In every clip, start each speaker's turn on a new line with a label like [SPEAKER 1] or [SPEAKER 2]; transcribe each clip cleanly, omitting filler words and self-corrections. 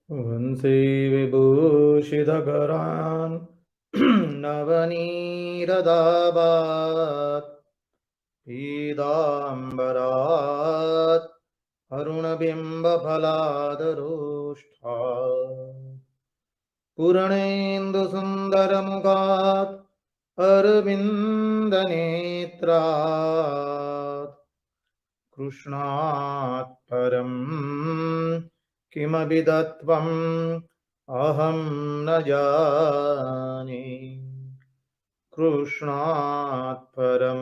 [SPEAKER 1] वंशी विभूषितकरान् नवनीरदाभात् पीताम्बरात् अरुणबिम्बफलादरोष्ठात् पूर्णेन्दुसुन्दरमुखात् अरविन्दनेत्रात् कृष्णात् परं किमपि तत्त्वम् अहं न जाने। कृष्णात् परं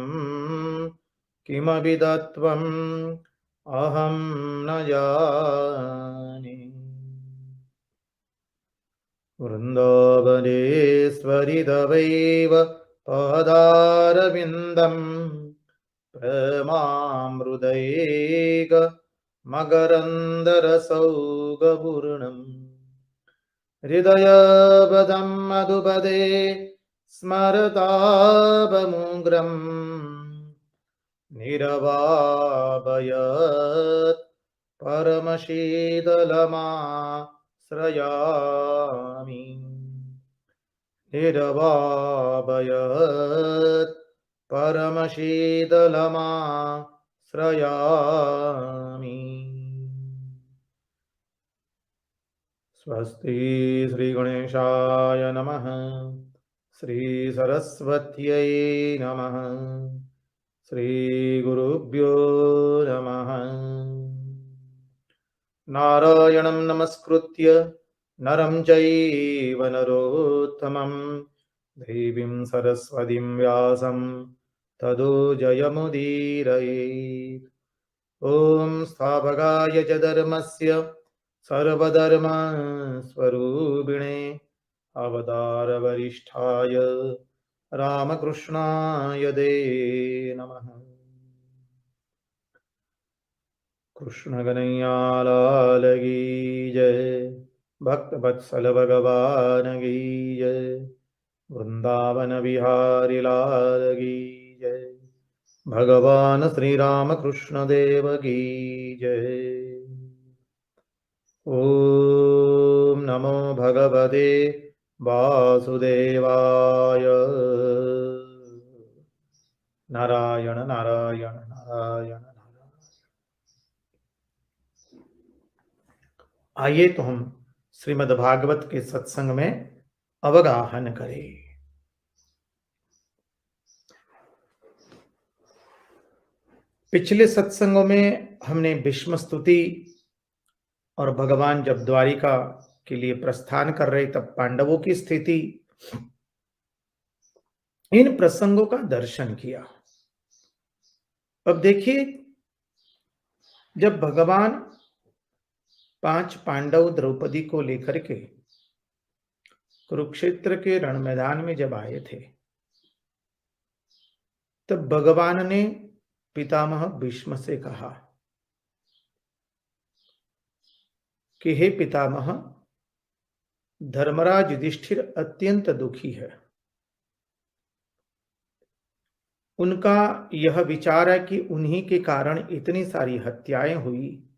[SPEAKER 1] किमपि तत्त्वम् अहं न जाने। वृन्दावनेश्वरि तवैव पादारविन्दम् प्रेमामृतैक मकरन्दरसौगपूर्णम् हृदयपदं मधुपदे स्मरतापमुग्रम् निरवापयत् परमशीतलमाश्रयामि। निरवापयत् परमशीतलमाश्रयामि। स्वस्ति श्रीगणेशाय नमः। श्रीसरस्वत्यै नमः। श्रीगुरुभ्यो नमः। नारायणं नमस्कृत्य नरं चैव नरोत्तमं देवीं सरस्वतीं व्यासं ततो जयमुदीरयेत्। ॐ स्थापकाय च धर्मस्य सर्वधर्मस्वरूपिणे अवतारवरिष्ठाय रामकृष्णाय ते नमः। कृष्ण कन्हैया लाल की जय। भक्त वत्सल भगवान की जय। वृंदावन बिहारी लाल की जय। भगवान श्री राम कृष्ण देव की जय। ओम नमो भगवते वासुदेवाय। नारायण नारायण नारायण नारायण। आइए तो हम श्रीमद् भागवत के सत्संग में अवगाहन करें। पिछले सत्संगों में हमने भीष्म स्तुति और भगवान जब द्वारिका के लिए प्रस्थान कर रहे तब पांडवों की स्थिति, इन प्रसंगों का दर्शन किया। अब देखिए, जब भगवान 5 पांडव द्रौपदी को लेकर के कुरुक्षेत्र के रण मैदान में जब आए थे, तब भगवान ने पितामह भीष्म से कहा कि हे पितामह, धर्मराज युधिष्ठिर अत्यंत दुखी है। उनका यह विचार है कि उन्हीं के कारण इतनी सारी हत्याएं हुई,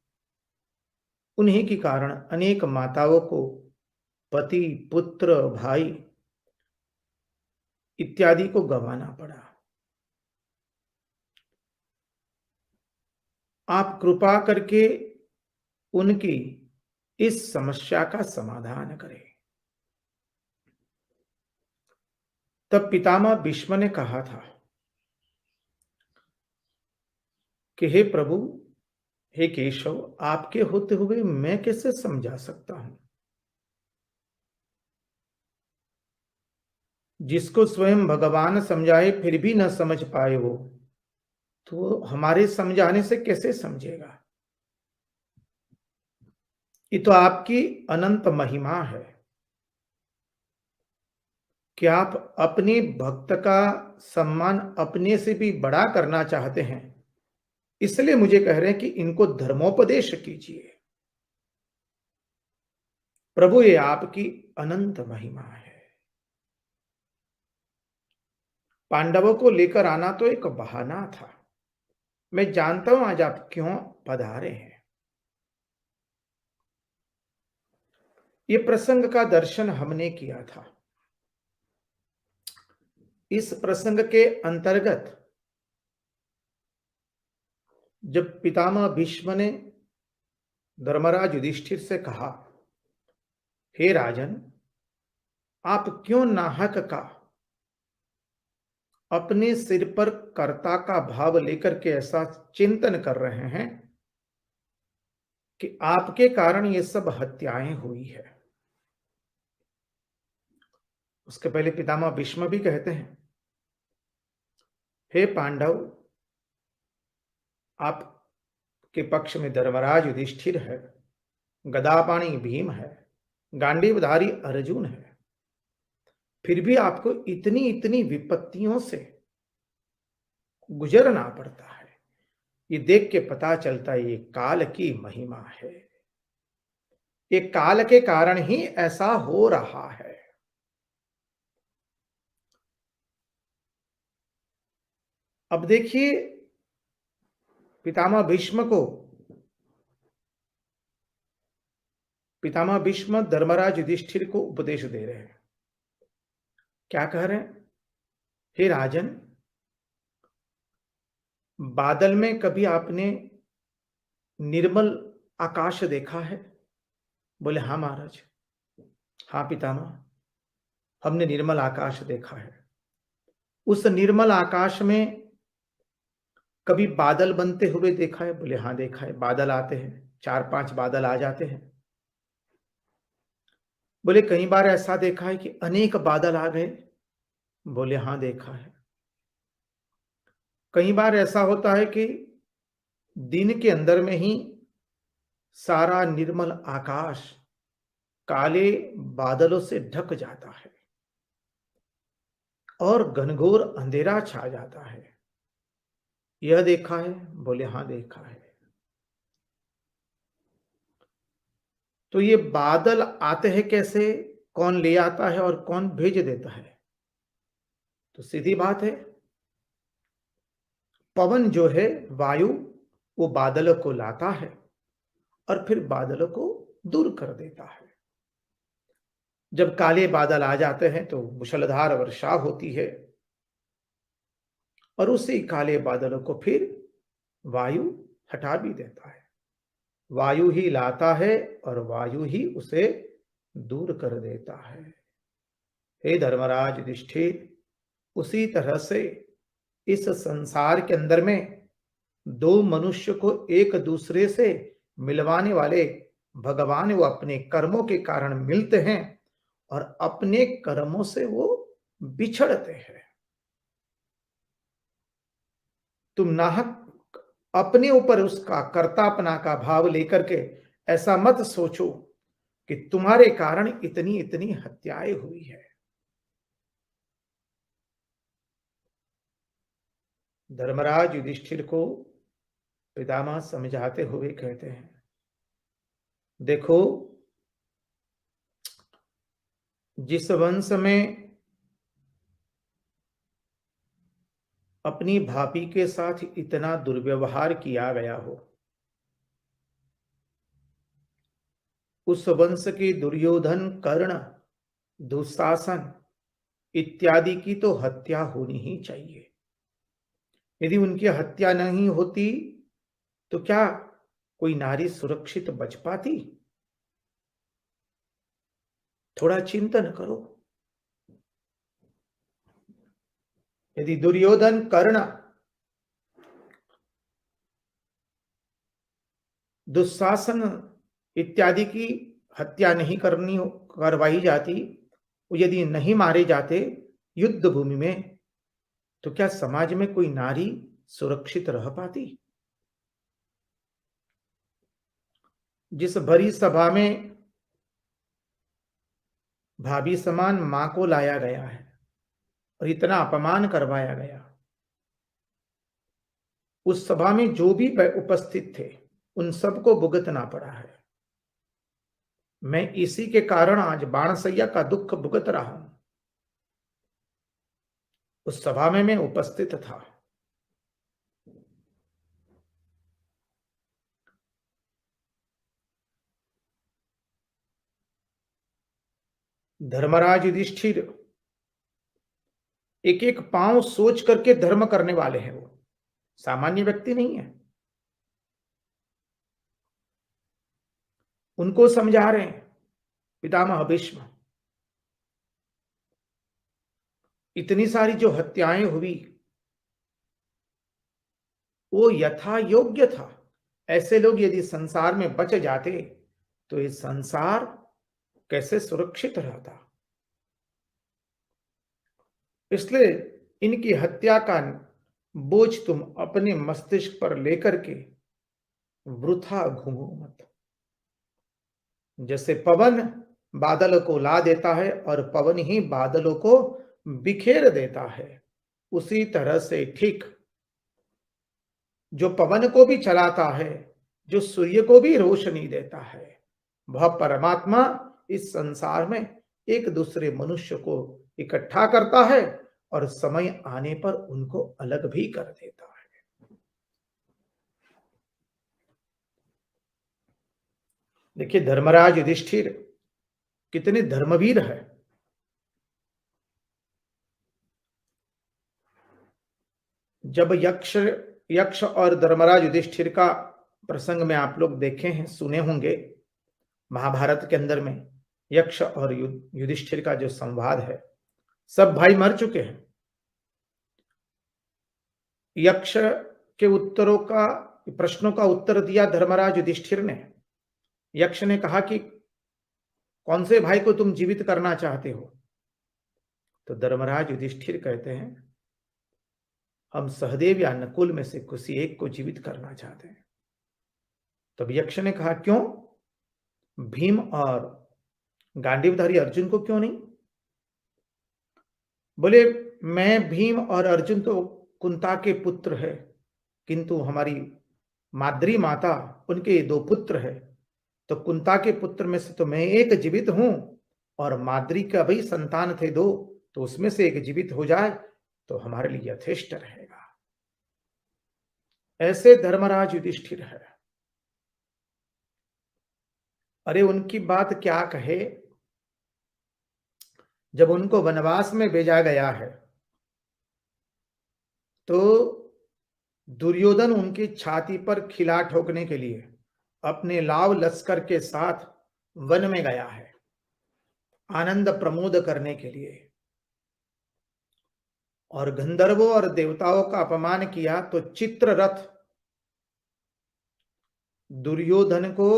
[SPEAKER 1] उन्हीं के कारण अनेक माताओं को पति, पुत्र, भाई इत्यादि को गंवाना पड़ा। आप कृपा करके उनकी इस समस्या का समाधान करें। तब पितामह भीष्म ने कहा था कि हे प्रभु, हे केशव, आपके होते हुए मैं कैसे समझा सकता हूं? जिसको स्वयं भगवान समझाए फिर भी न समझ पाए वो, तो हमारे समझाने से कैसे समझेगा? ये तो आपकी अनंत महिमा है कि आप अपने भक्त का सम्मान अपने से भी बड़ा करना चाहते हैं, इसलिए मुझे कह रहे हैं कि इनको धर्मोपदेश कीजिए। प्रभु ये आपकी अनंत महिमा है। पांडवों को लेकर आना तो एक बहाना था। मैं जानता हूं आज आप क्यों पधारे हैं। ये प्रसंग का दर्शन हमने किया था। इस प्रसंग के अंतर्गत जब पितामह भीष्म ने धर्मराज युधिष्ठिर से कहा, हे राजन, आप क्यों नाहक का अपने सिर पर कर्ता का भाव लेकर के ऐसा चिंतन कर रहे हैं कि आपके कारण ये सब हत्याएं हुई है। उसके पहले पितामह भीष्म भी कहते हैं, हे पांडव, आपके पक्ष में धर्मराज युधिष्ठिर है, गदापाणी भीम है, गांडीवधारी अर्जुन है, फिर भी आपको इतनी इतनी विपत्तियों से गुजरना पड़ता है। ये देख के पता चलता है ये काल की महिमा है। ये काल के कारण ही ऐसा हो रहा है। अब देखिए, पितामह भीष्म धर्मराज युधिष्ठिर को उपदेश दे रहे हैं। क्या कह रहे हैं? हे राजन, बादल में कभी आपने निर्मल आकाश देखा है? बोले, हाँ महाराज। हाँ पितामह, हमने निर्मल आकाश देखा है। उस निर्मल आकाश में कभी बादल बनते हुए देखा है? बोले, हाँ देखा है। बादल आते हैं, 4-5 बादल आ जाते हैं। बोले, कई बार ऐसा देखा है कि अनेक बादल आ गए? बोले, हाँ देखा है। कई बार ऐसा होता है कि दिन के अंदर में ही सारा निर्मल आकाश काले बादलों से ढक जाता है और घनघोर अंधेरा छा जाता है। यह देखा है? बोले, हाँ देखा है। तो ये बादल आते हैं कैसे, कौन ले आता है और कौन भेज देता है? तो सीधी बात है, पवन जो है, वायु, वो बादलों को लाता है और फिर बादलों को दूर कर देता है। जब काले बादल आ जाते हैं तो मूसलाधार वर्षा होती है और उसी काले बादलों को फिर वायु हटा भी देता है। वायु ही लाता है और वायु ही उसे दूर कर देता है। हे धर्मराज युधिष्ठिर, उसी तरह से इस संसार के अंदर में दो मनुष्य को एक दूसरे से मिलवाने वाले भगवान वो अपने कर्मों के कारण मिलते हैं और अपने कर्मों से वो बिछड़ते हैं। तुम नाहक अपने ऊपर उसका कर्तापना का भाव लेकर के ऐसा मत सोचो कि तुम्हारे कारण इतनी इतनी हत्याएं हुई है। धर्मराज युधिष्ठिर को पितामह समझाते हुए कहते हैं, देखो, जिस वंश में अपनी भाभी के साथ इतना दुर्व्यवहार किया गया हो, उस वंश के दुर्योधन, कर्ण, दुशासन इत्यादि की तो हत्या होनी ही चाहिए। यदि उनकी हत्या नहीं होती तो क्या कोई नारी सुरक्षित बच पाती? थोड़ा चिंतन करो। यदि दुर्योधन, कर्ण, दुशासन इत्यादि की हत्या नहीं करवाई जाती, यदि नहीं मारे जाते युद्ध भूमि में, तो क्या समाज में कोई नारी सुरक्षित रह पाती? जिस भरी सभा में भाभी समान मां को लाया गया है और इतना अपमान करवाया गया, उस सभा में जो भी उपस्थित थे उन सबको भुगतना पड़ा है। मैं इसी के कारण आज बाणसैया का दुख भुगत रहा हूं। उस सभा में मैं उपस्थित था। धर्मराज युधिष्ठिर एक एक पांव सोच करके धर्म करने वाले हैं। वो सामान्य व्यक्ति नहीं है। उनको समझा रहे हैं पितामह भीष्म। इतनी सारी जो हत्याएं हुई वो यथा योग्य था। ऐसे लोग यदि संसार में बच जाते तो ये संसार कैसे सुरक्षित रहता। इसलिए इनकी हत्या का बोझ तुम अपने मस्तिष्क पर लेकर के वृथा घूमो मत। जैसे पवन बादल को ला देता है और पवन ही बादलों को बिखेर देता है, उसी तरह से ठीक जो पवन को भी चलाता है, जो सूर्य को भी रोशनी देता है, वह परमात्मा इस संसार में एक दूसरे मनुष्य को इकट्ठा करता है और समय आने पर उनको अलग भी कर देता है। देखिए धर्मराज युधिष्ठिर कितने धर्मवीर है। जब यक्ष और धर्मराज युधिष्ठिर का प्रसंग में आप लोग देखे हैं, सुने होंगे, महाभारत के अंदर में यक्ष और युधिष्ठिर का जो संवाद है, सब भाई मर चुके हैं। यक्ष के उत्तरों का प्रश्नों का उत्तर दिया धर्मराज युधिष्ठिर ने। यक्ष ने कहा कि कौन से भाई को तुम जीवित करना चाहते हो? तो धर्मराज युधिष्ठिर कहते हैं हम सहदेव या नकुल में से किसी एक को जीवित करना चाहते हैं। तब यक्ष ने कहा क्यों? भीम और गांडीवधारी अर्जुन को क्यों नहीं? बोले मैं भीम और अर्जुन तो कुंता के पुत्र है, किंतु हमारी माद्री माता उनके दो पुत्र है, तो कुंता के पुत्र में से तो मैं एक जीवित हूं और माद्री का भी संतान थे दो, तो उसमें से एक जीवित हो जाए तो हमारे लिए यथेष्ट रहेगा। ऐसे धर्मराज युधिष्ठिर है। अरे उनकी बात क्या कहे, जब उनको वनवास में भेजा गया है तो दुर्योधन उनकी छाती पर खिला ठोकने के लिए अपने लाव लश्कर के साथ वन में गया है, आनंद प्रमोद करने के लिए। और गंधर्वों और देवताओं का अपमान किया तो चित्ररथ दुर्योधन को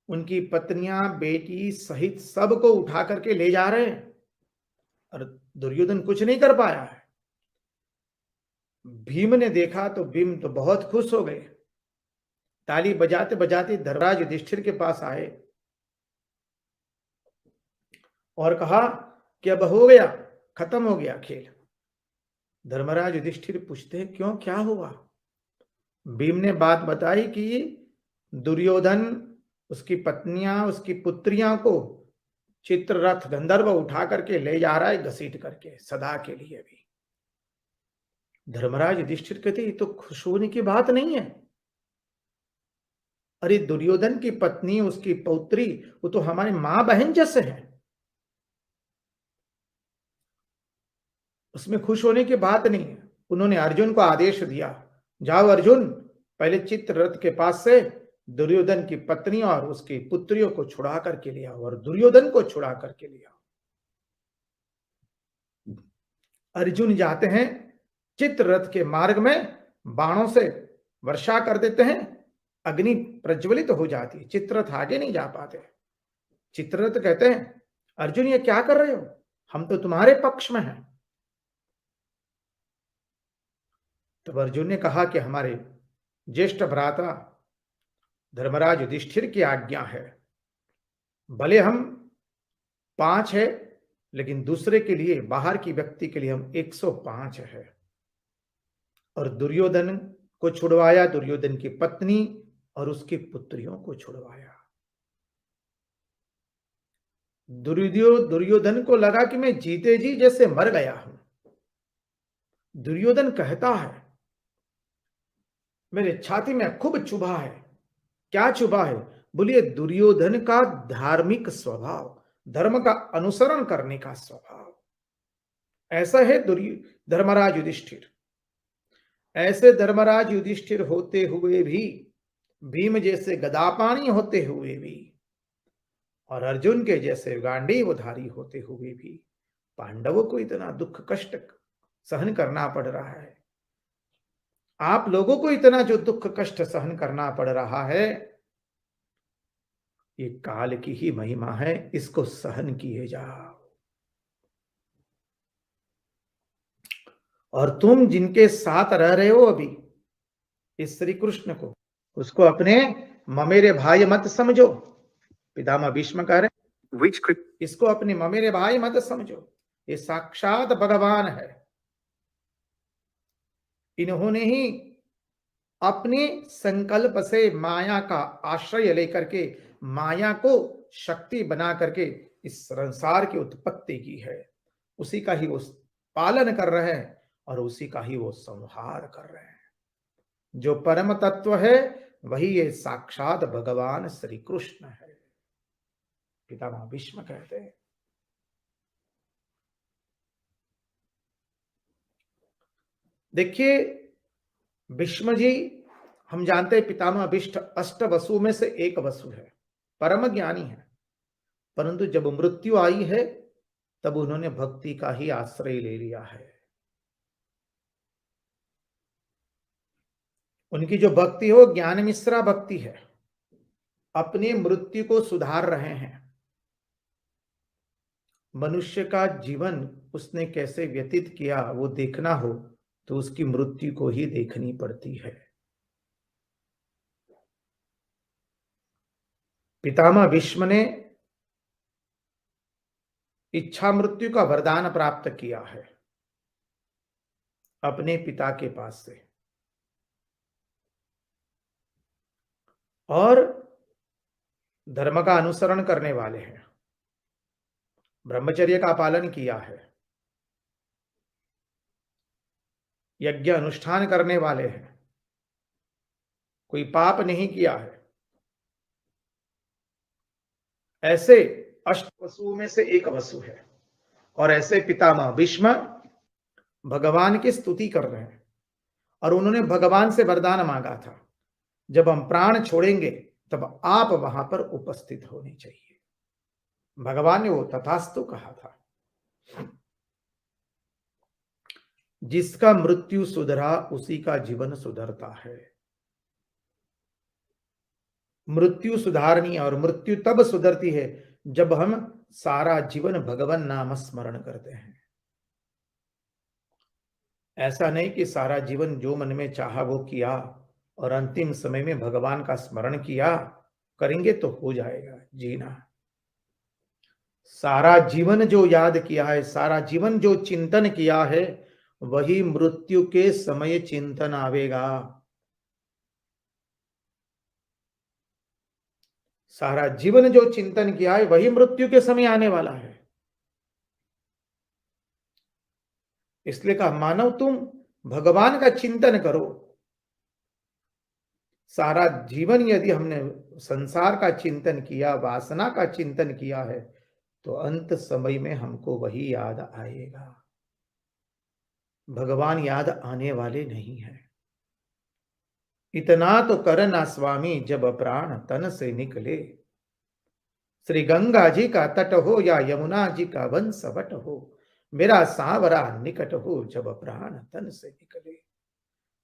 [SPEAKER 1] उनकी पत्नियां बेटी सहित सबको उठा करके ले जा रहे हैं और दुर्योधन कुछ नहीं कर पाया है। भीम ने देखा तो भीम तो बहुत खुश हो गए, ताली बजाते बजाते धर्मराज युधिष्ठिर के पास आए और कहा कि अब हो गया, खत्म हो गया खेल। धर्मराज युधिष्ठिर पूछते हैं क्यों, क्या हुआ? भीम ने बात बताई कि दुर्योधन उसकी पत्नियां उसकी पुत्रियां को चित्ररथ गंधर्व उठा करके ले जा रहा है, घसीट करके सदा के लिए भी। धर्मराज युधिष्ठिर कहते ये तो खुश होने की बात नहीं है। अरे दुर्योधन की पत्नी उसकी पौत्री वो तो हमारी मां बहन जैसे है, उसमें खुश होने की बात नहीं है। उन्होंने अर्जुन को आदेश दिया जाओ अर्जुन, पहले चित्ररथ के पास से दुर्योधन की पत्नी और उसकी पुत्रियों को छुड़ा करके ले आओ और दुर्योधन को छुड़ा करके ले आओ। अर्जुन जाते हैं, चित्ररथ के मार्ग में बाणों से वर्षा कर देते हैं, अग्नि प्रज्वलित हो जाती है, चित्ररथ आगे नहीं जा पाते। चित्ररथ कहते हैं अर्जुन ये क्या कर रहे हो, हम तो तुम्हारे पक्ष में हैं। तब अर्जुन ने कहा कि हमारे ज्येष्ठ भ्राता धर्मराज युधिष्ठिर की आज्ञा है, भले हम 5 है लेकिन दूसरे के लिए, बाहर की व्यक्ति के लिए हम 105 है। और दुर्योधन को छुड़वाया, दुर्योधन की पत्नी और उसकी पुत्रियों को छुड़वाया। दुर्योधन को लगा कि मैं जीते जी जैसे मर गया हूं। दुर्योधन कहता है, मेरे छाती में खूब चुभा है। क्या चुभा है? बोलिए, दुर्योधन का धार्मिक स्वभाव, धर्म का अनुसरण करने का स्वभाव। ऐसा है धर्मराज युधिष्ठिर। ऐसे धर्मराज युधिष्ठिर होते हुए भी, भीम जैसे गदापाणी होते हुए भी, और अर्जुन के जैसे गांडीवधारी होते हुए भी पांडवों को इतना दुख कष्ट सहन करना पड़ रहा है। आप लोगों को इतना जो दुख कष्ट सहन करना पड़ रहा है, ये काल की ही महिमा है, इसको सहन किए जाओ। और तुम जिनके साथ रह रहे हो अभी, इस श्री कृष्ण को, उसको अपने ममेरे भाई मत समझो। पितामह भीष्म कह रहे, इसको अपने ममेरे भाई मत समझो, ये साक्षात भगवान है। इन्होंने ही अपने संकल्प से माया का आश्रय लेकर के, माया को शक्ति बना करके इस संसार की उत्पत्ति की है। उसी का ही वो पालन कर रहे हैं और उसी का ही वो संहार कर रहे हैं। जो परम तत्व है वही ये साक्षात भगवान श्री कृष्ण है, पितामह भीष्म कहते हैं। देखिए भीष्म जी, हम जानते हैं पितामह भीष्म अष्ट वसु में से एक वसु है, परम ज्ञानी है, परंतु जब मृत्यु आई है तब उन्होंने भक्ति का ही आश्रय ले लिया है। उनकी जो भक्ति हो ज्ञान मिश्रा भक्ति है, अपनी मृत्यु को सुधार रहे हैं। मनुष्य का जीवन उसने कैसे व्यतीत किया वो देखना हो तो उसकी मृत्यु को ही देखनी पड़ती है। पितामह भीष्म ने इच्छा मृत्यु का वरदान प्राप्त किया है अपने पिता के पास से, और धर्म का अनुसरण करने वाले हैं, ब्रह्मचर्य का पालन किया है, यज्ञ अनुष्ठान करने वाले हैं, कोई पाप नहीं किया है। ऐसे अष्ट वसुओं में से एक वसु है, और ऐसे पितामह भीष्म भगवान की स्तुति कर रहे हैं। और उन्होंने भगवान से वरदान मांगा था, जब हम प्राण छोड़ेंगे तब आप वहां पर उपस्थित होने चाहिए। भगवान ने वो तथास्तु कहा था। जिसका मृत्यु सुधरा उसी का जीवन सुधरता है। मृत्यु सुधारनी है, और मृत्यु तब सुधरती है जब हम सारा जीवन भगवान नाम स्मरण करते हैं। ऐसा नहीं कि सारा जीवन जो मन में चाहा वो किया और अंतिम समय में भगवान का स्मरण किया, करेंगे तो हो जाएगा जीना। सारा जीवन जो याद किया है, सारा जीवन जो चिंतन किया है, वही मृत्यु के समय चिंतन आवेगा। सारा जीवन जो चिंतन किया है वही मृत्यु के समय आने वाला है। इसलिए कहा, मानव तुम भगवान का चिंतन करो। सारा जीवन यदि हमने संसार का चिंतन किया, वासना का चिंतन किया है, तो अंत समय में हमको वही याद आएगा। भगवान याद आने वाले नहीं है। इतना तो करना स्वामी जब प्राण तन से निकले। श्री गंगा जी का तट हो या यमुना जी का वंशवट हो, मेरा सांवरा निकट हो जब प्राण तन से निकले।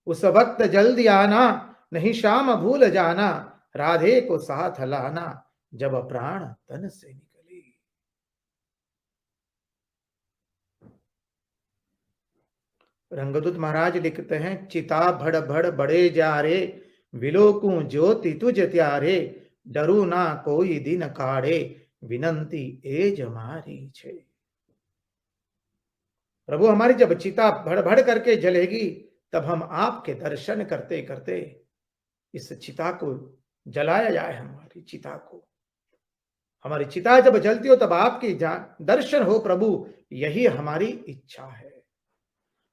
[SPEAKER 1] उस वक्त जल्दी आना, नहीं शाम भूल जाना, राधे को साथ लाना जब प्राण तन से निकले। रंगदूत महाराज लिखते हैं, चिता भड़ भड़ बड़े जा रे, विलोकू ज्योति तुझ त्यारे, डरू ना कोई दिन काढ़े, विनंती एज हमारी छे। प्रभु हमारी जब चिता भड़ भड़ करके जलेगी तब हम आपके दर्शन करते करते इस चिता को जलाया जाए, हमारी चिता जब जलती हो तब आपकी दर्शन हो प्रभु, यही हमारी इच्छा है,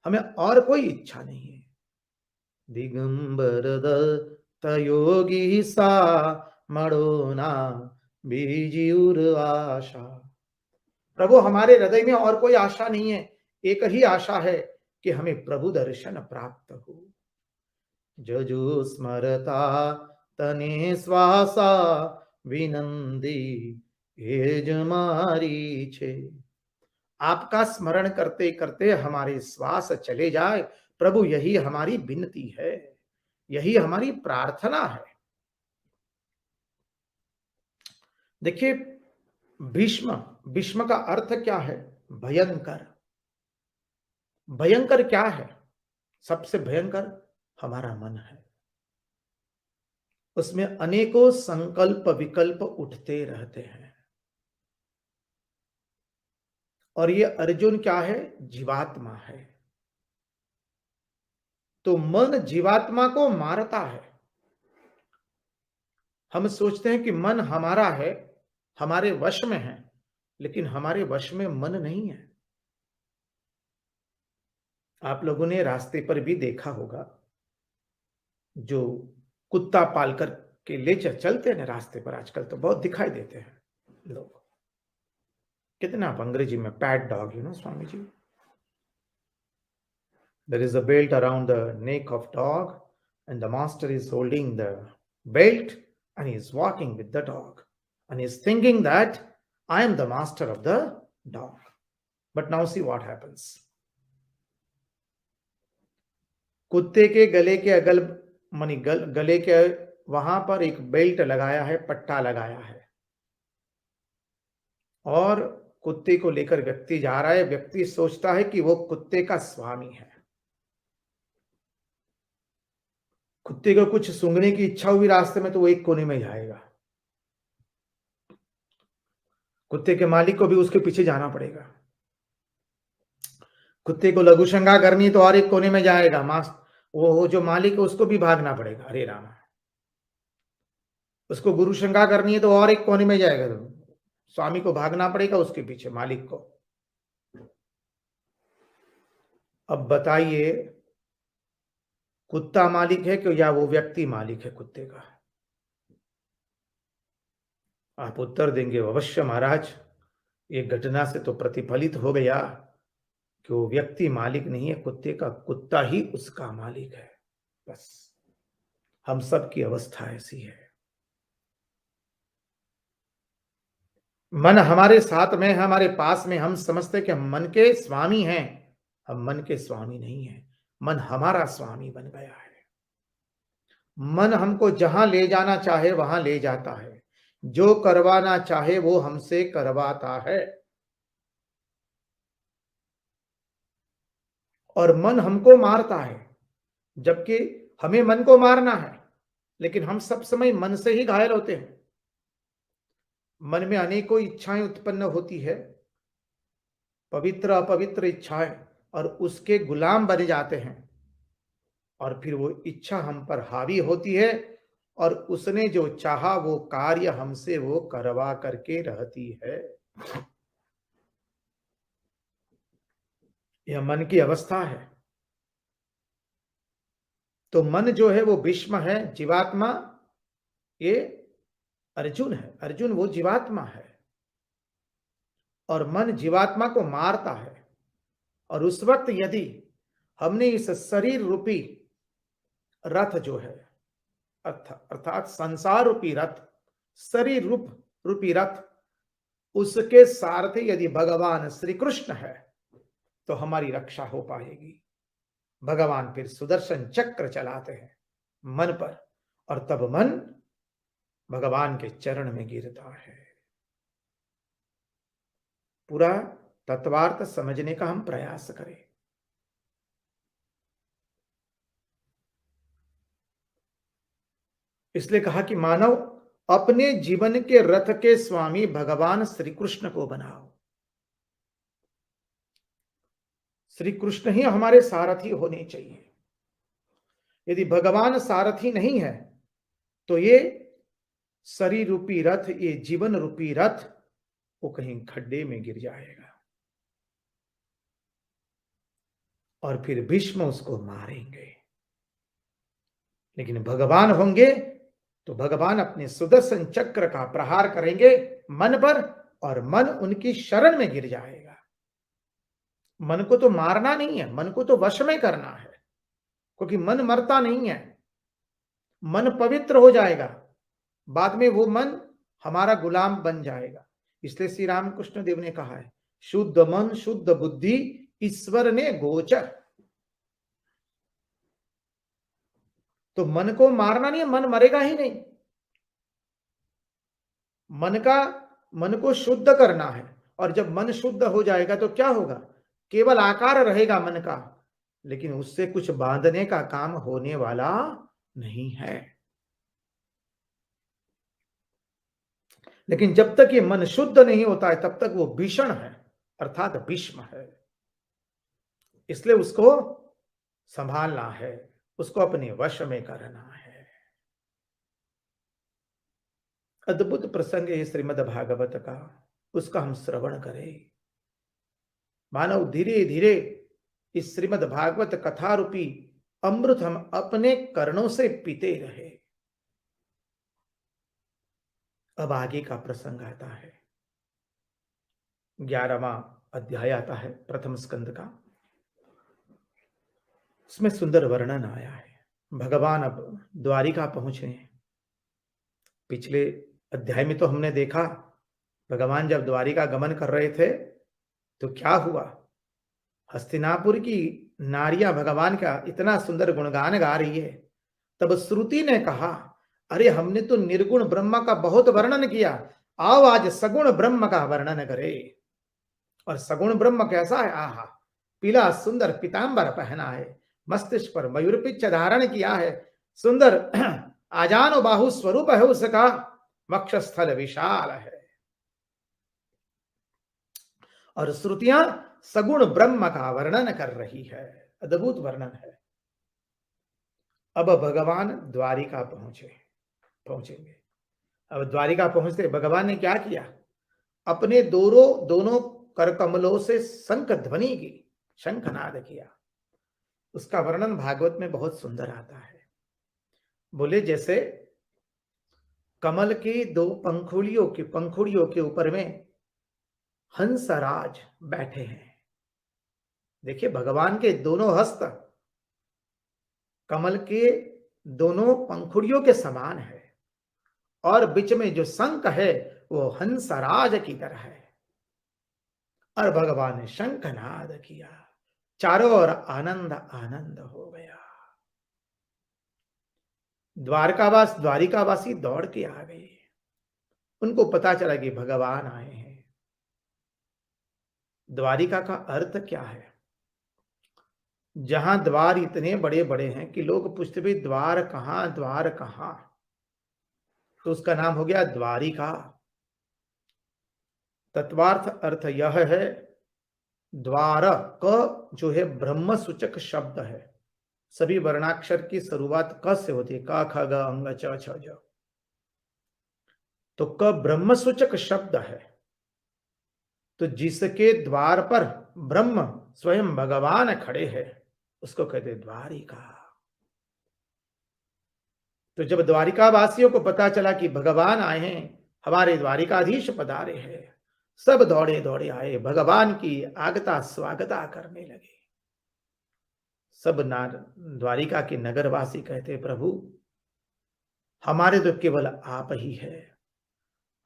[SPEAKER 1] हमें और कोई इच्छा नहीं है। दिगंबर दत्त योगी सा मड़ोना बीजिउर आशा। प्रभु हमारे हृदय में और कोई आशा नहीं है, एक ही आशा है कि हमें प्रभु दर्शन प्राप्त हो। जजु स्मरता तने श्वासा विनंदी हेजमारी छे। आपका स्मरण करते करते हमारे श्वास चले जाए प्रभु, यही हमारी विनती है, यही हमारी प्रार्थना है। देखिए भीष्म, भीष्म का अर्थ क्या है? भयंकर। भयंकर क्या है? सबसे भयंकर हमारा मन है, उसमें अनेकों संकल्प विकल्प उठते रहते हैं। और ये अर्जुन क्या है? जीवात्मा है। तो मन जीवात्मा को मारता है। हम सोचते हैं कि मन हमारा है, हमारे वश में है, लेकिन हमारे वश में मन नहीं है। आप लोगों ने रास्ते पर भी देखा होगा, जो कुत्ता पालकर के ले चलते हैं ना रास्ते पर, आजकल तो बहुत दिखाई देते हैं लोग। कितना आप अंग्रेजी में pet dog, you know Swami ji, there is a belt around the neck of dog and the master is holding the belt and he is walking with the dog and he is thinking that I am the master of the dog. But now see what happens. कुत्ते के गले के अगल मानी गले के वहां पर एक बेल्ट लगाया है, पट्टा लगाया है, और कुत्ते को लेकर व्यक्ति जा रहा है। व्यक्ति सोचता है कि वो कुत्ते का स्वामी है। कुत्ते को कुछ सूंघने की इच्छा हुई रास्ते में तो वो एक कोने में जाएगा, कुत्ते के मालिक को भी उसके पीछे जाना पड़ेगा। कुत्ते को लघुशंका करनी तो और एक कोने में जाएगा, वो जो मालिक है उसको भी भागना पड़ेगा। अरे रामा, उसको गुरु शंका करनी है तो और एक कोने में जाएगा, तो स्वामी को भागना पड़ेगा उसके पीछे, मालिक को। अब बताइए, कुत्ता मालिक है कि या वो व्यक्ति मालिक है कुत्ते का? आप उत्तर देंगे अवश्य महाराज, ये घटना से तो प्रतिफलित हो गया कि वो व्यक्ति मालिक नहीं है कुत्ते का, कुत्ता ही उसका मालिक है। बस हम सब की अवस्था ऐसी है। मन हमारे साथ में है, हमारे पास में, हम समझते हैं कि हम मन के स्वामी हैं। हम मन के स्वामी नहीं है, मन हमारा स्वामी बन गया है। मन हमको जहां ले जाना चाहे वहां ले जाता है, जो करवाना चाहे वो हमसे करवाता है। और मन हमको मारता है, जबकि हमें मन को मारना है, लेकिन हम सब समय मन से ही घायल होते हैं। मन में अनेकों इच्छाएं उत्पन्न होती है, पवित्र अपवित्र इच्छाएं, और उसके गुलाम बन जाते हैं। और फिर वो इच्छा हम पर हावी होती है और उसने जो चाहा वो कार्य हमसे वो करवा करके रहती है। यह मन की अवस्था है। तो मन जो है वो भीष्म है, जीवात्मा ये अर्जुन है। अर्जुन वो जीवात्मा है और मन जीवात्मा को मारता है। और उस वक्त यदि हमने इस शरीर रूपी रथ जो है, अर्थात संसार रूपी रथ, शरीर रूपी रथ, उसके सारथी यदि भगवान श्री कृष्ण है तो हमारी रक्षा हो पाएगी। भगवान फिर सुदर्शन चक्र चलाते हैं मन पर, और तब मन भगवान के चरण में गिरता है। पूरा तत्वार्थ समझने का हम प्रयास करें। इसलिए कहा कि मानव अपने जीवन के रथ के स्वामी भगवान श्री कृष्ण को बनाओ। श्री कृष्ण ही हमारे सारथी होने चाहिए। यदि भगवान सारथी नहीं है तो ये शरीर रूपी रथ, ये जीवन रूपी रथ, वो कहीं खड्डे में गिर जाएगा और फिर भीष्म उसको मारेंगे। लेकिन भगवान होंगे तो भगवान अपने सुदर्शन चक्र का प्रहार करेंगे मन पर और मन उनकी शरण में गिर जाएगा। मन को तो मारना नहीं है, मन को तो वश में करना है, क्योंकि मन मरता नहीं है, मन पवित्र हो जाएगा, बाद में वो मन हमारा गुलाम बन जाएगा। इसलिए श्री रामकृष्ण देव ने कहा है, शुद्ध मन शुद्ध बुद्धि ईश्वर ने गोचर। तो मन को मारना नहीं है, मन मरेगा ही नहीं। मन को शुद्ध करना है, और जब मन शुद्ध हो जाएगा तो क्या होगा, केवल आकार रहेगा मन का, लेकिन उससे कुछ बांधने का काम होने वाला नहीं है। लेकिन जब तक ये मन शुद्ध नहीं होता है तब तक वो भीषण है, अर्थात भीष्म है। इसलिए उसको संभालना है, उसको अपने वश में करना है। अद्भुत प्रसंग है श्रीमद् भागवत का, उसका हम श्रवण करें। मानव धीरे धीरे इस श्रीमद् भागवत कथा रूपी अमृत हम अपने कर्णों से पीते रहे। अब आगे का प्रसंग आता है, 11वां अध्याय आता है प्रथम स्कंद का। उसमें सुंदर वर्णन आया है। भगवान अब द्वारिका पहुंचे हैं। पिछले अध्याय में तो हमने देखा भगवान जब द्वारिका गमन कर रहे थे तो क्या हुआ, हस्तिनापुर की नारियां भगवान का इतना सुंदर गुणगान गा रही है। तब श्रुति ने कहा, अरे हमने तो निर्गुण ब्रह्म का बहुत वर्णन किया, आओ आज सगुण ब्रह्म का वर्णन करे। और सगुण ब्रह्म कैसा है, आहा, पीला सुंदर पीतांबर पहना है, मस्तिष्क पर मयूर पिच्छ धारण किया है, सुंदर आजानो बाहु स्वरूप है उसका, वक्षस्थल विशाल है। और श्रुतियां सगुण ब्रह्म का वर्णन कर रही है, अद्भुत वर्णन है। अब भगवान द्वारिका पहुंचेंगे। अब द्वारिका पहुंचते भगवान ने क्या किया, अपने दोनों कर कमलों से शंख ध्वनि की, शंखनाद किया। उसका वर्णन भागवत में बहुत सुंदर आता है। बोले जैसे कमल की दो पंखुड़ियों के ऊपर में हंसराज बैठे हैं। देखिए भगवान के दोनों हस्त कमल के दोनों पंखुड़ियों के समान है, और बीच में जो शंख है वो हंसराज की तरह है। और भगवान ने शंखनाद किया, चारों ओर आनंद आनंद हो गया। द्वारिकावासी दौड़ के आ गए। उनको पता चला कि भगवान आए हैं। द्वारिका का अर्थ क्या है, जहां द्वार इतने बड़े बड़े हैं कि लोग पूछते भी द्वार कहां, तो उसका नाम हो गया द्वारिका। तत्वार्थ अर्थ यह है, द्वार क जो है ब्रह्म सूचक शब्द है। सभी वर्णाक्षर की शुरुआत क से होती है, क ख ग अंग च छ ज। तो क ब्रह्म सूचक शब्द है, तो जिसके द्वार पर ब्रह्म स्वयं भगवान खड़े हैं उसको कहते द्वारिका। तो जब द्वारिका वासियों को पता चला कि भगवान आए हैं, हमारे द्वारिकाधीश पधारे हैं, सब दौड़े दौड़े आए, भगवान की आगता स्वागता करने लगे। सब द्वारिका के नगरवासी कहते, प्रभु हमारे तो केवल आप ही है,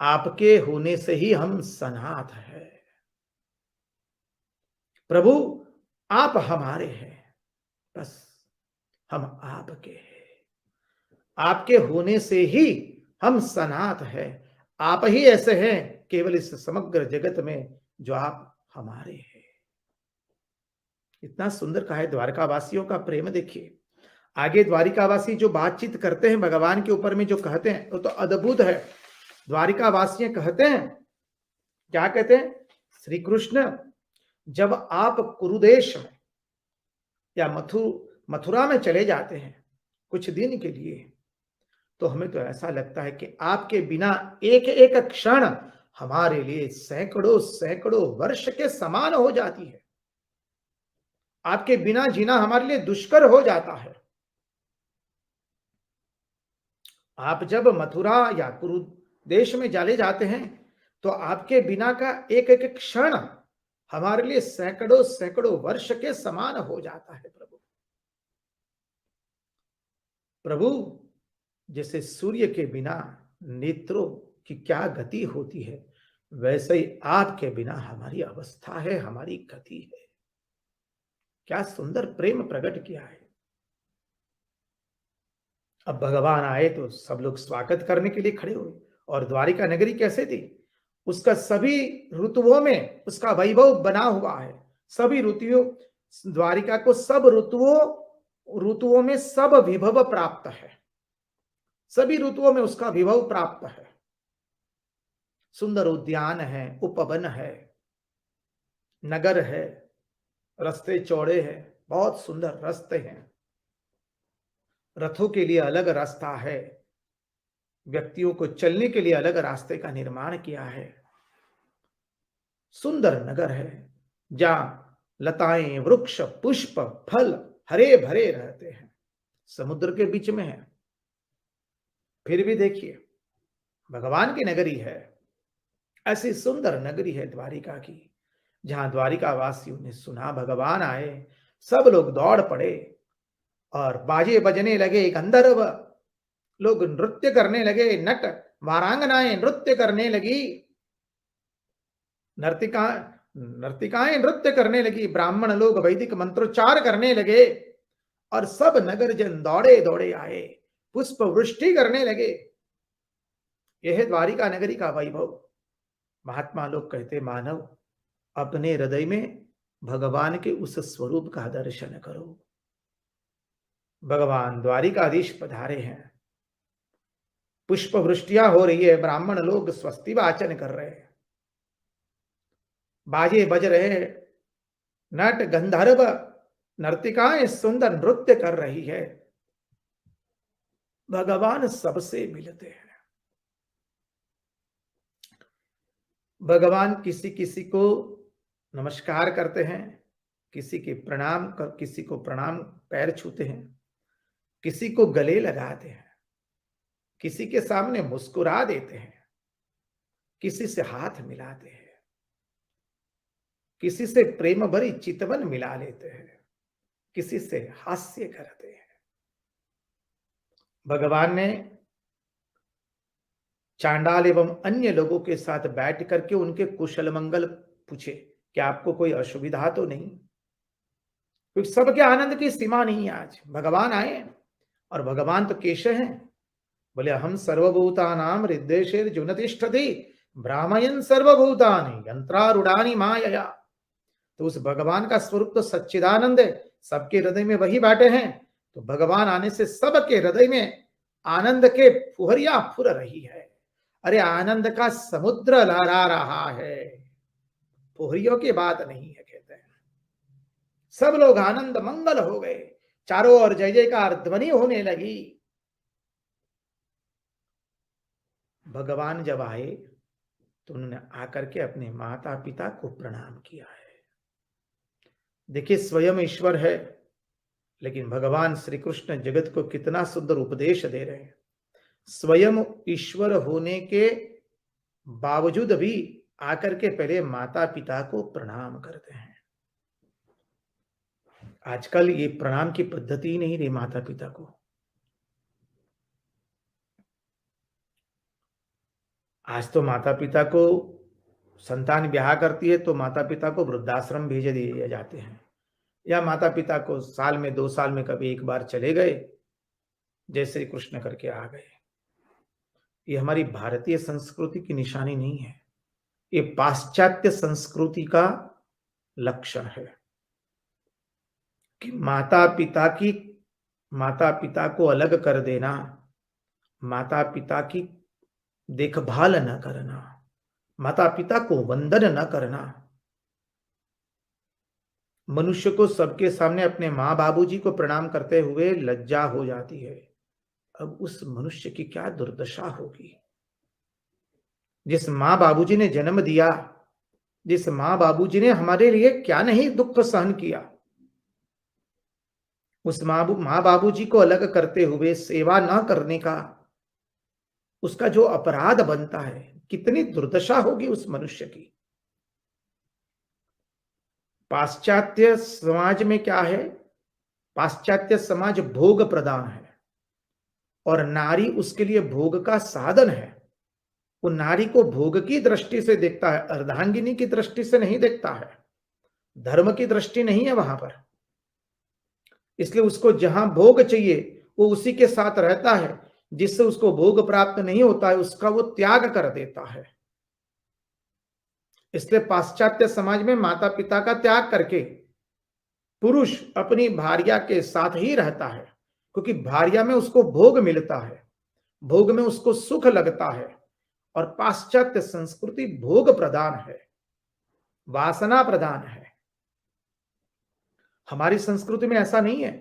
[SPEAKER 1] आपके होने से ही हम सनाथ है। प्रभु आप हमारे हैं, बस हम आपके हैं, आपके होने से ही हम सनाथ है। आप ही ऐसे हैं केवल इस समग्र जगत में जो आप हमारे हैं। इतना सुंदर कहा है। द्वारकावासियों का प्रेम देखिए। आगे द्वारिकावासी जो बातचीत करते हैं भगवान के ऊपर में, जो कहते हैं वो तो अद्भुत है। द्वारिकावासी कहते हैं, क्या कहते हैं, श्री कृष्ण जब आप कुरुदेश में या मथुरा में चले जाते हैं कुछ दिन के लिए, तो हमें तो ऐसा लगता है कि आपके बिना एक एक क्षण हमारे लिए सैकड़ों सैकड़ों वर्ष के समान हो जाती है। आपके बिना जीना हमारे लिए दुष्कर हो जाता है। आप जब मथुरा या कुरु देश में चले जाते हैं, तो आपके बिना का एक एक क्षण हमारे लिए सैकड़ों सैकड़ों वर्ष के समान हो जाता है। प्रभु प्रभु जैसे सूर्य के बिना नेत्रों की क्या गति होती है, वैसे ही आपके बिना हमारी अवस्था है, हमारी गति है। क्या सुंदर प्रेम प्रकट किया है। अब भगवान आए तो सब लोग स्वागत करने के लिए खड़े हुए। और द्वारिका नगरी कैसे थी, उसका सभी ऋतुओं में उसका वैभव बना हुआ है। सभी ऋतुओं, द्वारिका को सब ऋतुओं में सब विभव प्राप्त है। सभी ऋतुओं में उसका विभव प्राप्त है। सुंदर उद्यान है, उपवन है, नगर है, रास्ते चौड़े हैं, बहुत सुंदर रास्ते हैं। रथों के लिए अलग रास्ता है, व्यक्तियों को चलने के लिए अलग रास्ते का निर्माण किया है। सुंदर नगर है जहां लताएं, वृक्ष, पुष्प, फल हरे भरे रहते हैं। समुद्र के बीच में है, फिर भी देखिए भगवान की नगरी है। ऐसी सुंदर नगरी है द्वारिका की, जहां द्वारिका वासियों ने सुना भगवान आए, सब लोग दौड़ पड़े और बाजे बजने लगे, गंधर्व लोग नृत्य करने लगे, नट वारांगनाएं नृत्य करने लगी, नर्तिकाएं नृत्य करने लगी, ब्राह्मण लोग वैदिक मंत्रोच्चार करने लगे और सब नगर जन दौड़े दौड़े आए, पुष्प वृष्टि करने लगे। यह द्वारिका नगरी का वैभव। महात्मा लोग कहते, मानव अपने हृदय में भगवान के उस स्वरूप का दर्शन करो। भगवान द्वारिकाधीश पधारे हैं, पुष्प वृष्टियां हो रही है, ब्राह्मण लोग स्वस्ति वाचन कर रहे हैं, बाजे बज रहे हैं, नट गंधर्व नर्तिकाएं सुंदर नृत्य कर रही है। भगवान सबसे मिलते हैं। भगवान किसी किसी को नमस्कार करते हैं, किसी को प्रणाम पैर छूते हैं, किसी को गले लगाते हैं, किसी के सामने मुस्कुरा देते हैं, किसी से हाथ मिलाते हैं, किसी से प्रेम भरी चितवन मिला लेते हैं, किसी से हास्य करते हैं। भगवान ने चांडाल एवं अन्य लोगों के साथ बैठ करके उनके कुशल मंगल पूछे, क्या आपको कोई असुविधा तो नहीं, क्योंकि सबके आनंद की सीमा नहीं है। आज भगवान आए और भगवान तो केश हैं, बोले हम सर्वभूतानां हृदयेषु तिष्ठति भ्रामयन् सर्वभूतानि यंत्रारूढ़ानि मायया। तो उस भगवान का स्वरूप तो सच्चिदानंद है, सबके हृदय में वही बैठे हैं। तो भगवान आने से सबके हृदय में आनंद के फुहरिया फुर रही है। अरे आनंद का समुद्र लहरा रहा है, फुहरियों की बात नहीं है। कहते हैं सब लोग आनंद मंगल हो गए, चारों ओर जय जयकार ध्वनि होने लगी। भगवान जब आए तो उन्होंने आकर के अपने माता पिता को प्रणाम किया है। देखिए स्वयं ईश्वर है, लेकिन भगवान श्री कृष्ण जगत को कितना सुंदर उपदेश दे रहे हैं। स्वयं ईश्वर होने के बावजूद भी आकर के पहले माता पिता को प्रणाम करते हैं। आजकल ये प्रणाम की पद्धति ही नहीं रही माता पिता को। आज तो माता पिता को संतान ब्याह करती है तो माता पिता को वृद्धाश्रम भेज दिए जाते हैं, या माता पिता को साल में 2 साल में कभी एक बार चले गए, जय श्री कृष्ण करके आ गए। ये हमारी भारतीय संस्कृति की निशानी नहीं है, ये पाश्चात्य संस्कृति का लक्षण है कि माता पिता को अलग कर देना, माता पिता की देखभाल न करना, माता पिता को वंदन न करना, मनुष्य को सबके सामने अपने माँ बाबूजी को प्रणाम करते हुए लज्जा हो जाती है। अब उस मनुष्य की क्या दुर्दशा होगी, जिस माँ बाबूजी ने जन्म दिया, जिस माँ बाबूजी ने हमारे लिए क्या नहीं दुख सहन किया, उस माँ बाबूजी को अलग करते हुए सेवा न करने का उसका जो अपराध बनता है, कितनी दुर्दशा होगी उस मनुष्य की। पाश्चात्य समाज में क्या है, पाश्चात्य समाज भोग प्रधान है और नारी उसके लिए भोग का साधन है। वो नारी को भोग की दृष्टि से देखता है, अर्धांगिनी की दृष्टि से नहीं देखता है। धर्म की दृष्टि नहीं है वहां पर। इसलिए उसको जहां भोग चाहिए वो उसी के साथ रहता है, जिससे उसको भोग प्राप्त नहीं होता है उसका वो त्याग कर देता है। इसलिए पाश्चात्य समाज में माता पिता का त्याग करके पुरुष अपनी भार्या के साथ ही रहता है, क्योंकि भार्या में उसको भोग मिलता है, भोग में उसको सुख लगता है। और पाश्चात्य संस्कृति भोग प्रधान है, वासना प्रधान है। हमारी संस्कृति में ऐसा नहीं है।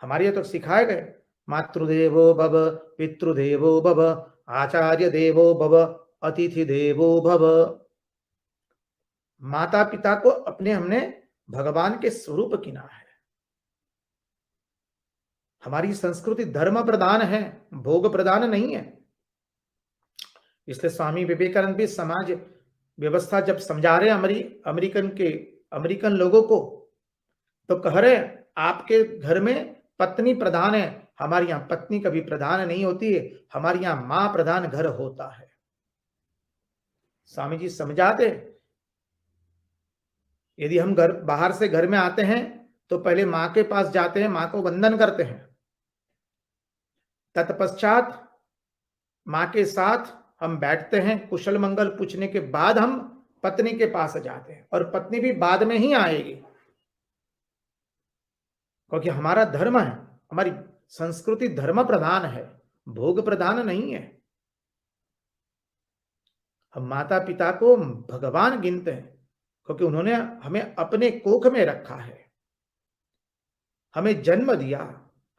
[SPEAKER 1] हमारे यहाँ तो सिखाए गए, मातृदेवो भव, पितृदेवो भव, आचार्य देवो भव, अतिथि देवो भव। माता पिता को अपने हमने भगवान के स्वरूप गिना है। हमारी संस्कृति धर्म प्रधान है, भोग प्रधान नहीं है। इसलिए स्वामी विवेकानंद भी समाज व्यवस्था जब समझा रहे अमेरिकन लोगों को, तो कह रहे आपके घर में पत्नी प्रधान है, हमारे यहां पत्नी कभी प्रधान नहीं होती है, हमारे यहां मां प्रधान घर होता है। स्वामी जी समझाते, यदि हम घर बाहर से घर में आते हैं तो पहले मां के पास जाते हैं, मां को वंदन करते हैं, तत्पश्चात मां के साथ हम बैठते हैं, कुशल मंगल पूछने के बाद हम पत्नी के पास जाते हैं, और पत्नी भी बाद में ही आएगी, क्योंकि हमारा धर्म है, हमारी संस्कृति धर्म प्रधान है, भोग प्रधान नहीं है। हम माता पिता को भगवान गिनते हैं, क्योंकि उन्होंने हमें अपने कोख में रखा है, हमें जन्म दिया,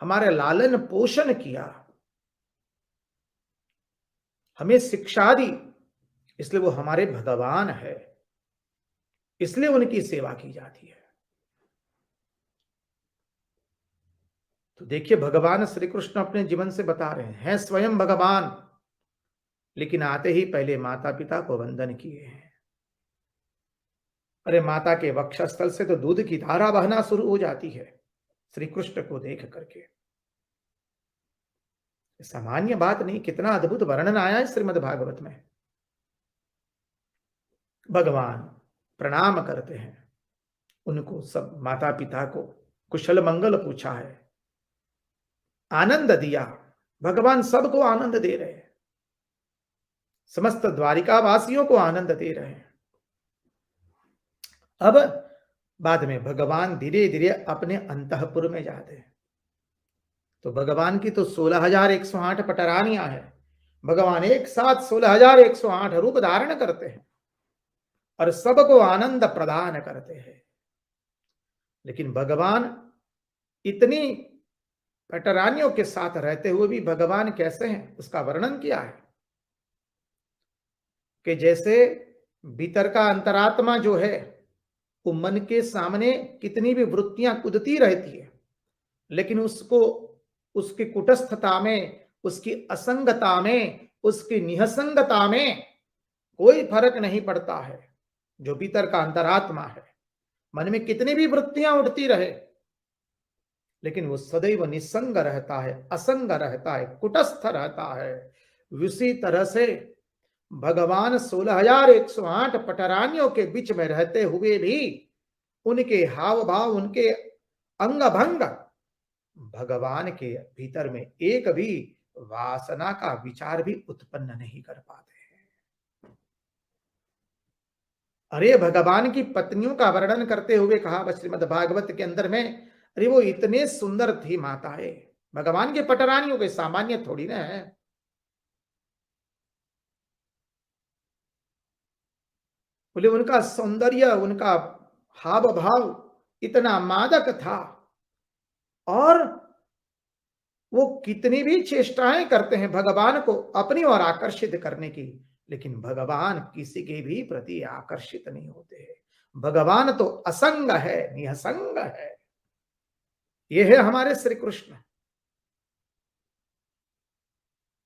[SPEAKER 1] हमारे लालन पोषण किया, हमें शिक्षा दी, इसलिए वो हमारे भगवान है, इसलिए उनकी सेवा की जाती है। तो देखिए, भगवान श्री कृष्ण अपने जीवन से बता रहे हैं स्वयं भगवान, लेकिन आते ही पहले माता पिता को वंदन किए हैं। अरे माता के वक्षस्थल से तो दूध की धारा बहना शुरू हो जाती है श्री कृष्ण को देख करके। सामान्य बात नहीं, कितना अद्भुत वर्णन आया है श्रीमद् भागवत में। भगवान प्रणाम करते हैं उनको, सब माता पिता को कुशल मंगल पूछा है, आनंद दिया, भगवान सबको आनंद दे रहे हैं, समस्त द्वारिका वासियों को आनंद दे रहे हैं। अब बाद में भगवान धीरे धीरे अपने अंतःपुर में जाते हैं, तो भगवान की तो 16,108 पटरानियां हैं। भगवान एक साथ 16,108 रूप धारण करते हैं और सबको आनंद प्रदान करते हैं। लेकिन भगवान इतनी पटरानियों के साथ रहते हुए भी भगवान कैसे हैं, उसका वर्णन किया है कि जैसे भीतर का अंतरात्मा जो है वो मन के सामने कितनी भी वृत्तियां कूदती रहती है, लेकिन उसको उसकी कुटस्थता में, उसकी असंगता में, उसकी निहसंगता में कोई फर्क नहीं पड़ता है। जो भीतर का अंतरात्मा है, मन में कितनी भी वृत्तियां उठती रहे, लेकिन वो सदैव निसंग रहता है, असंग रहता है, कुटस्थ रहता है। उसी तरह से भगवान 16,108 पटरानियों के बीच में रहते हुए भी उनके हाव भाव, उनके अंग भंग भगवान के भीतर में एक भी वासना का विचार भी उत्पन्न नहीं कर पाते हैं। अरे भगवान की पत्नियों का वर्णन करते हुए कहा श्रीमद् भागवत के अंदर में, अरे वो इतने सुंदर थी माताएं, भगवान के पटरानियों के सामान्य थोड़ी ना है। बोले उनका सौंदर्य, उनका हाव भाव इतना मादक था, और वो कितनी भी चेष्टाएं करते हैं भगवान को अपनी ओर आकर्षित करने की, लेकिन भगवान किसी के भी प्रति आकर्षित नहीं होते हैं। भगवान तो असंग है, निसंग है। ये है हमारे श्री कृष्ण।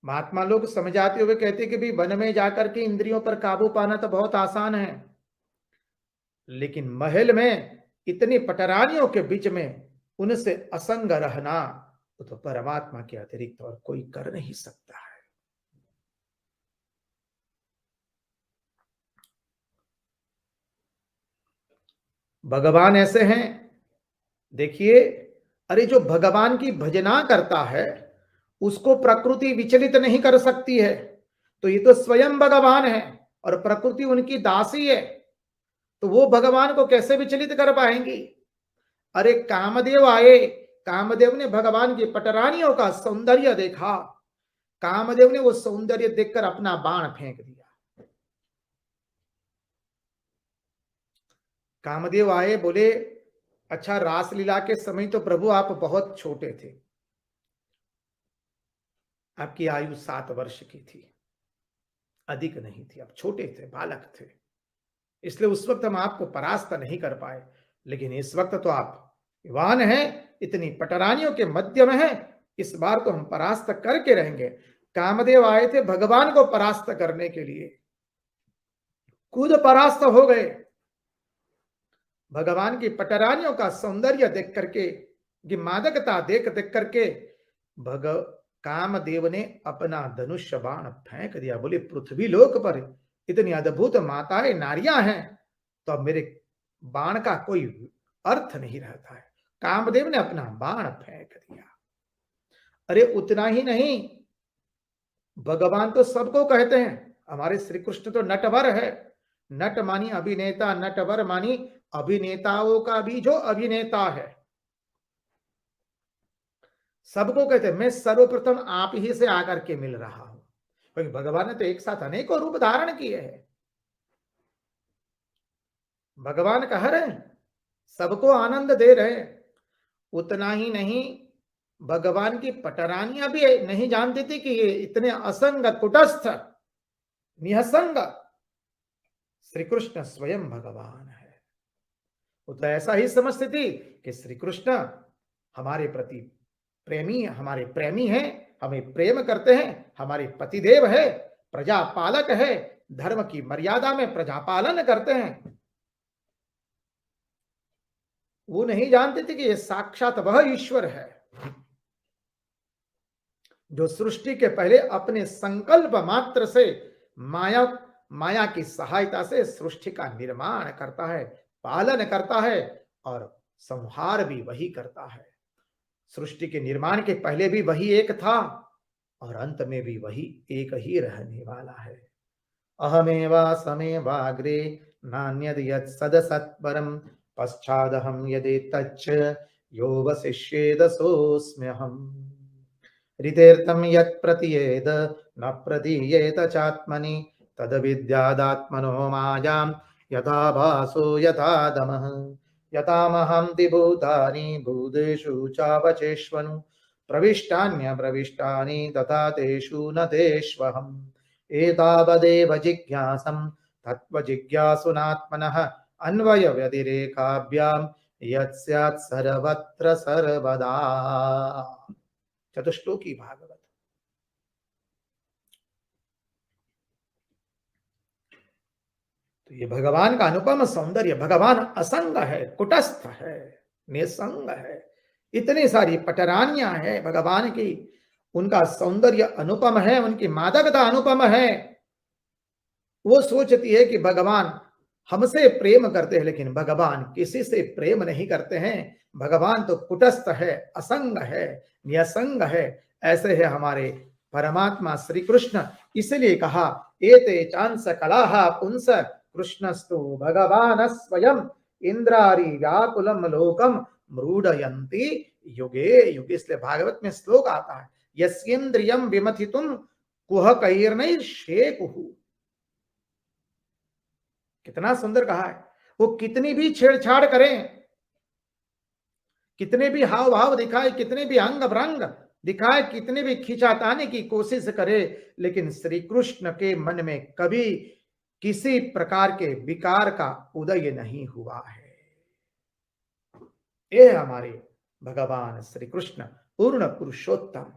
[SPEAKER 1] महात्मा लोग समझाते हुए कहते हैं कि भाई वन में जाकर के इंद्रियों पर काबू पाना तो बहुत आसान है, लेकिन महल में इतनी पटरानियों के बीच में उनसे असंग रहना, वो तो परमात्मा के अतिरिक्त और कोई कर नहीं सकता है। भगवान ऐसे हैं, देखिए, अरे जो भगवान की भजना करता है उसको प्रकृति विचलित नहीं कर सकती है। तो ये तो स्वयं भगवान है और प्रकृति उनकी दासी है, तो वो भगवान को कैसे विचलित कर पाएंगी? अरे कामदेव आए, कामदेव ने भगवान की पटरानियों का सौंदर्य देखा, कामदेव ने वो सौंदर्य देखकर अपना बाण फेंक दिया। कामदेव आए, बोले अच्छा रासलीला के समय तो प्रभु आप बहुत छोटे थे, आपकी आयु 7 वर्ष की थी, अधिक नहीं थी, आप छोटे थे, बालक थे, इसलिए उस वक्त हम आपको परास्त नहीं कर पाए, लेकिन इस वक्त तो आप युवान हैं, इतनी पटरानियों के मध्य में है, इस बार तो हम परास्त करके रहेंगे। कामदेव आए थे भगवान को परास्त करने के लिए, खुद परास्त हो गए। भगवान की पटरानियों का सौंदर्य देख करके, की मादकता देख देख करके भग कामदेव ने अपना धनुष्य बाण फेंक दिया। बोले पृथ्वी लोक पर इतनी अद्भुत माताएं नारियां हैं, तो अब मेरे बाण का कोई अर्थ नहीं रहता है। कामदेव ने अपना बाण फेंक दिया। अरे उतना ही नहीं, भगवान तो सबको कहते हैं, हमारे श्री कृष्ण तो नटवर है। नट मानी अभिनेता, नटवर मानी अभिनेताओं का भी जो अभिनेता है। सबको कहते हैं मैं सर्वप्रथम आप ही से आकर के मिल रहा हूं, क्योंकि भगवान ने तो एक साथ अनेकों रूप धारण किए हैं। भगवान कह रहे हैं, सबको आनंद दे रहे हैं। उतना ही नहीं, भगवान की पटरानियां भी नहीं जानती थी कि ये इतने असंग, कुटस्थ, निहसंग श्री कृष्ण स्वयं भगवान है। वो तो ऐसा ही समझती थी कि श्री कृष्ण हमारे प्रति प्रेमी, हमारे प्रेमी हैं, हमें प्रेम करते हैं, हमारे पतिदेव है, प्रजापालक है, धर्म की मर्यादा में प्रजापालन करते हैं। वो नहीं जानते थे कि ये साक्षात वह ईश्वर है जो सृष्टि के पहले अपने संकल्प मात्र से माया की सहायता से सृष्टि का निर्माण करता है, पालन करता है और संहार भी वही करता है। सृष्टि के निर्माण के पहले भी वही एक था और अंत में भी वही एक ही रहने वाला है। अहमेवा समेवाग्रे नान्यद यत् सदसत्परम पश्चादहम यदि तच्च यो वसिष्येद सोऽस्म्यहम्। हृदेर्तं यत् प्रतीयेद न प्रतीयेत चात्मनि तद्विद्यादात्मनो मायां यथा भासो यथा दमः। यथामहं भूतानि भूतेषु चावचेष्वनु प्रविष्टान्यप्रविष्टानि तथा तेषु न तेष्वहम्। एतावदेव जिज्ञासं तत्त्वजिज्ञासुनात्मनः अन्वय व्यतिरेकाभ्यां यत् स्यात् सर्वत्र सर्वदा। चतुश्लोकी भागवत। तो ये भगवान का अनुपम सौंदर्य, भगवान असंग है, कुटस्थ है, निसंग है, इतनी सारी पटरानियां हैं भगवान की, उनका सौंदर्य अनुपम है, उनकी मादकता अनुपम है। वो सोचती है कि भगवान हमसे प्रेम करते हैं, लेकिन भगवान किसी से प्रेम नहीं करते हैं। भगवान तो कुटस्थ है, असंग है, निसंग है। ऐसे है हमारे परमात्मा श्री कृष्ण। इसलिए कहा एते चांस कलाहा पुंस कृष्णस्तु भगवान स्वयं इंद्रारी व्याकुलम लोकम मृडयन्ति युगे युगे। इसलिए भागवत में श्लोक आता है, यस्येन्द्रियम विमथितुम कुहकैर्नैः शेकुः। कितना सुंदर कहा है। वो कितनी भी छेड़छाड़ करें, कितने भी हाव भाव दिखाए, कितने भी अंग भ्रंग दिखाए, कितने भी खिंचाताने की कोशिश करे, लेकिन श्री कृष्ण के मन में कभी किसी प्रकार के विकार का उदय नहीं हुआ है। ये हमारे भगवान श्री कृष्ण पूर्ण पुरुषोत्तम।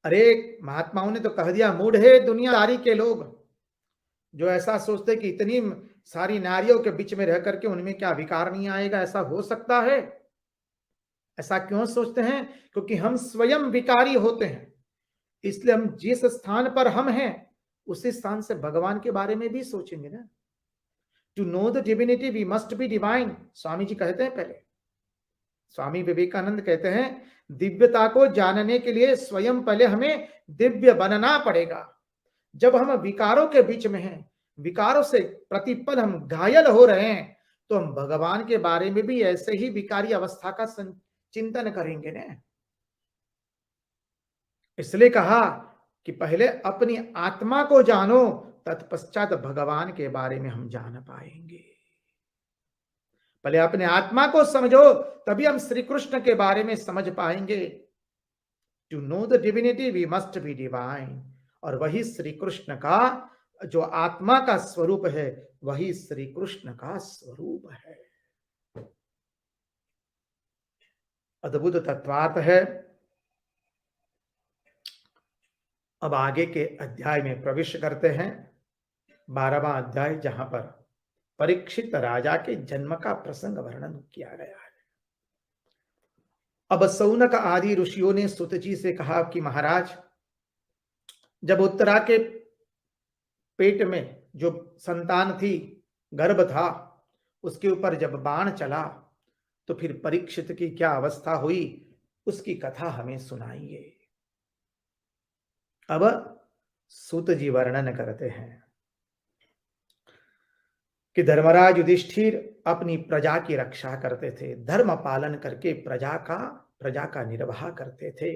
[SPEAKER 1] अरे महात्माओं ने तो कह दिया, मूढ़ है दुनियादारी के लोग जो ऐसा सोचते कि इतनी सारी नारियों के बीच में रह करके उनमें क्या विकार नहीं आएगा, ऐसा हो सकता है? ऐसा क्यों सोचते हैं? क्योंकि हम स्वयं विकारी होते हैं। इसलिए हम जिस स्थान पर हम हैं उसी स्थान से भगवान के बारे में भी सोचेंगे ना। To know the divinity we must be divine, Swami ji कहते हैं। पहले स्वामी विवेकानंद कहते हैं, दिव्यता को जानने के लिए स्वयं पहले हमें दिव्य बनना पड़ेगा। जब हम विकारों के बीच में हैं, विकारों से प्रतिपल हम घायल हो रहे हैं, तो हम भगवान के बारे में भी ऐसे ही विकारी अवस्था का चिंतन करेंगे ना। इसलिए कहा कि पहले अपनी आत्मा को जानो, तत्पश्चात भगवान के बारे में हम जान पाएंगे। पहले अपने आत्मा को समझो, तभी हम श्री कृष्ण के बारे में समझ पाएंगे। To know the divinity we must be divine, और वही श्री कृष्ण का जो आत्मा का स्वरूप है, वही श्री कृष्ण का स्वरूप है। अद्भुत तत्वार्थ है। अब आगे के अध्याय में प्रवेश करते हैं, 12वां अध्याय, जहां पर परीक्षित राजा के जन्म का प्रसंग वर्णन किया गया है। अब सौनक आदि ऋषियों ने सुत जी से कहा कि महाराज, जब उत्तरा के पेट में जो संतान थी, गर्भ था, उसके ऊपर जब बाण चला तो फिर परीक्षित की क्या अवस्था हुई, उसकी कथा हमें सुनाइए। अब सूत जी वर्णन करते हैं कि धर्मराज युधिष्ठिर अपनी प्रजा की रक्षा करते थे, धर्म पालन करके प्रजा का निर्वाह करते थे।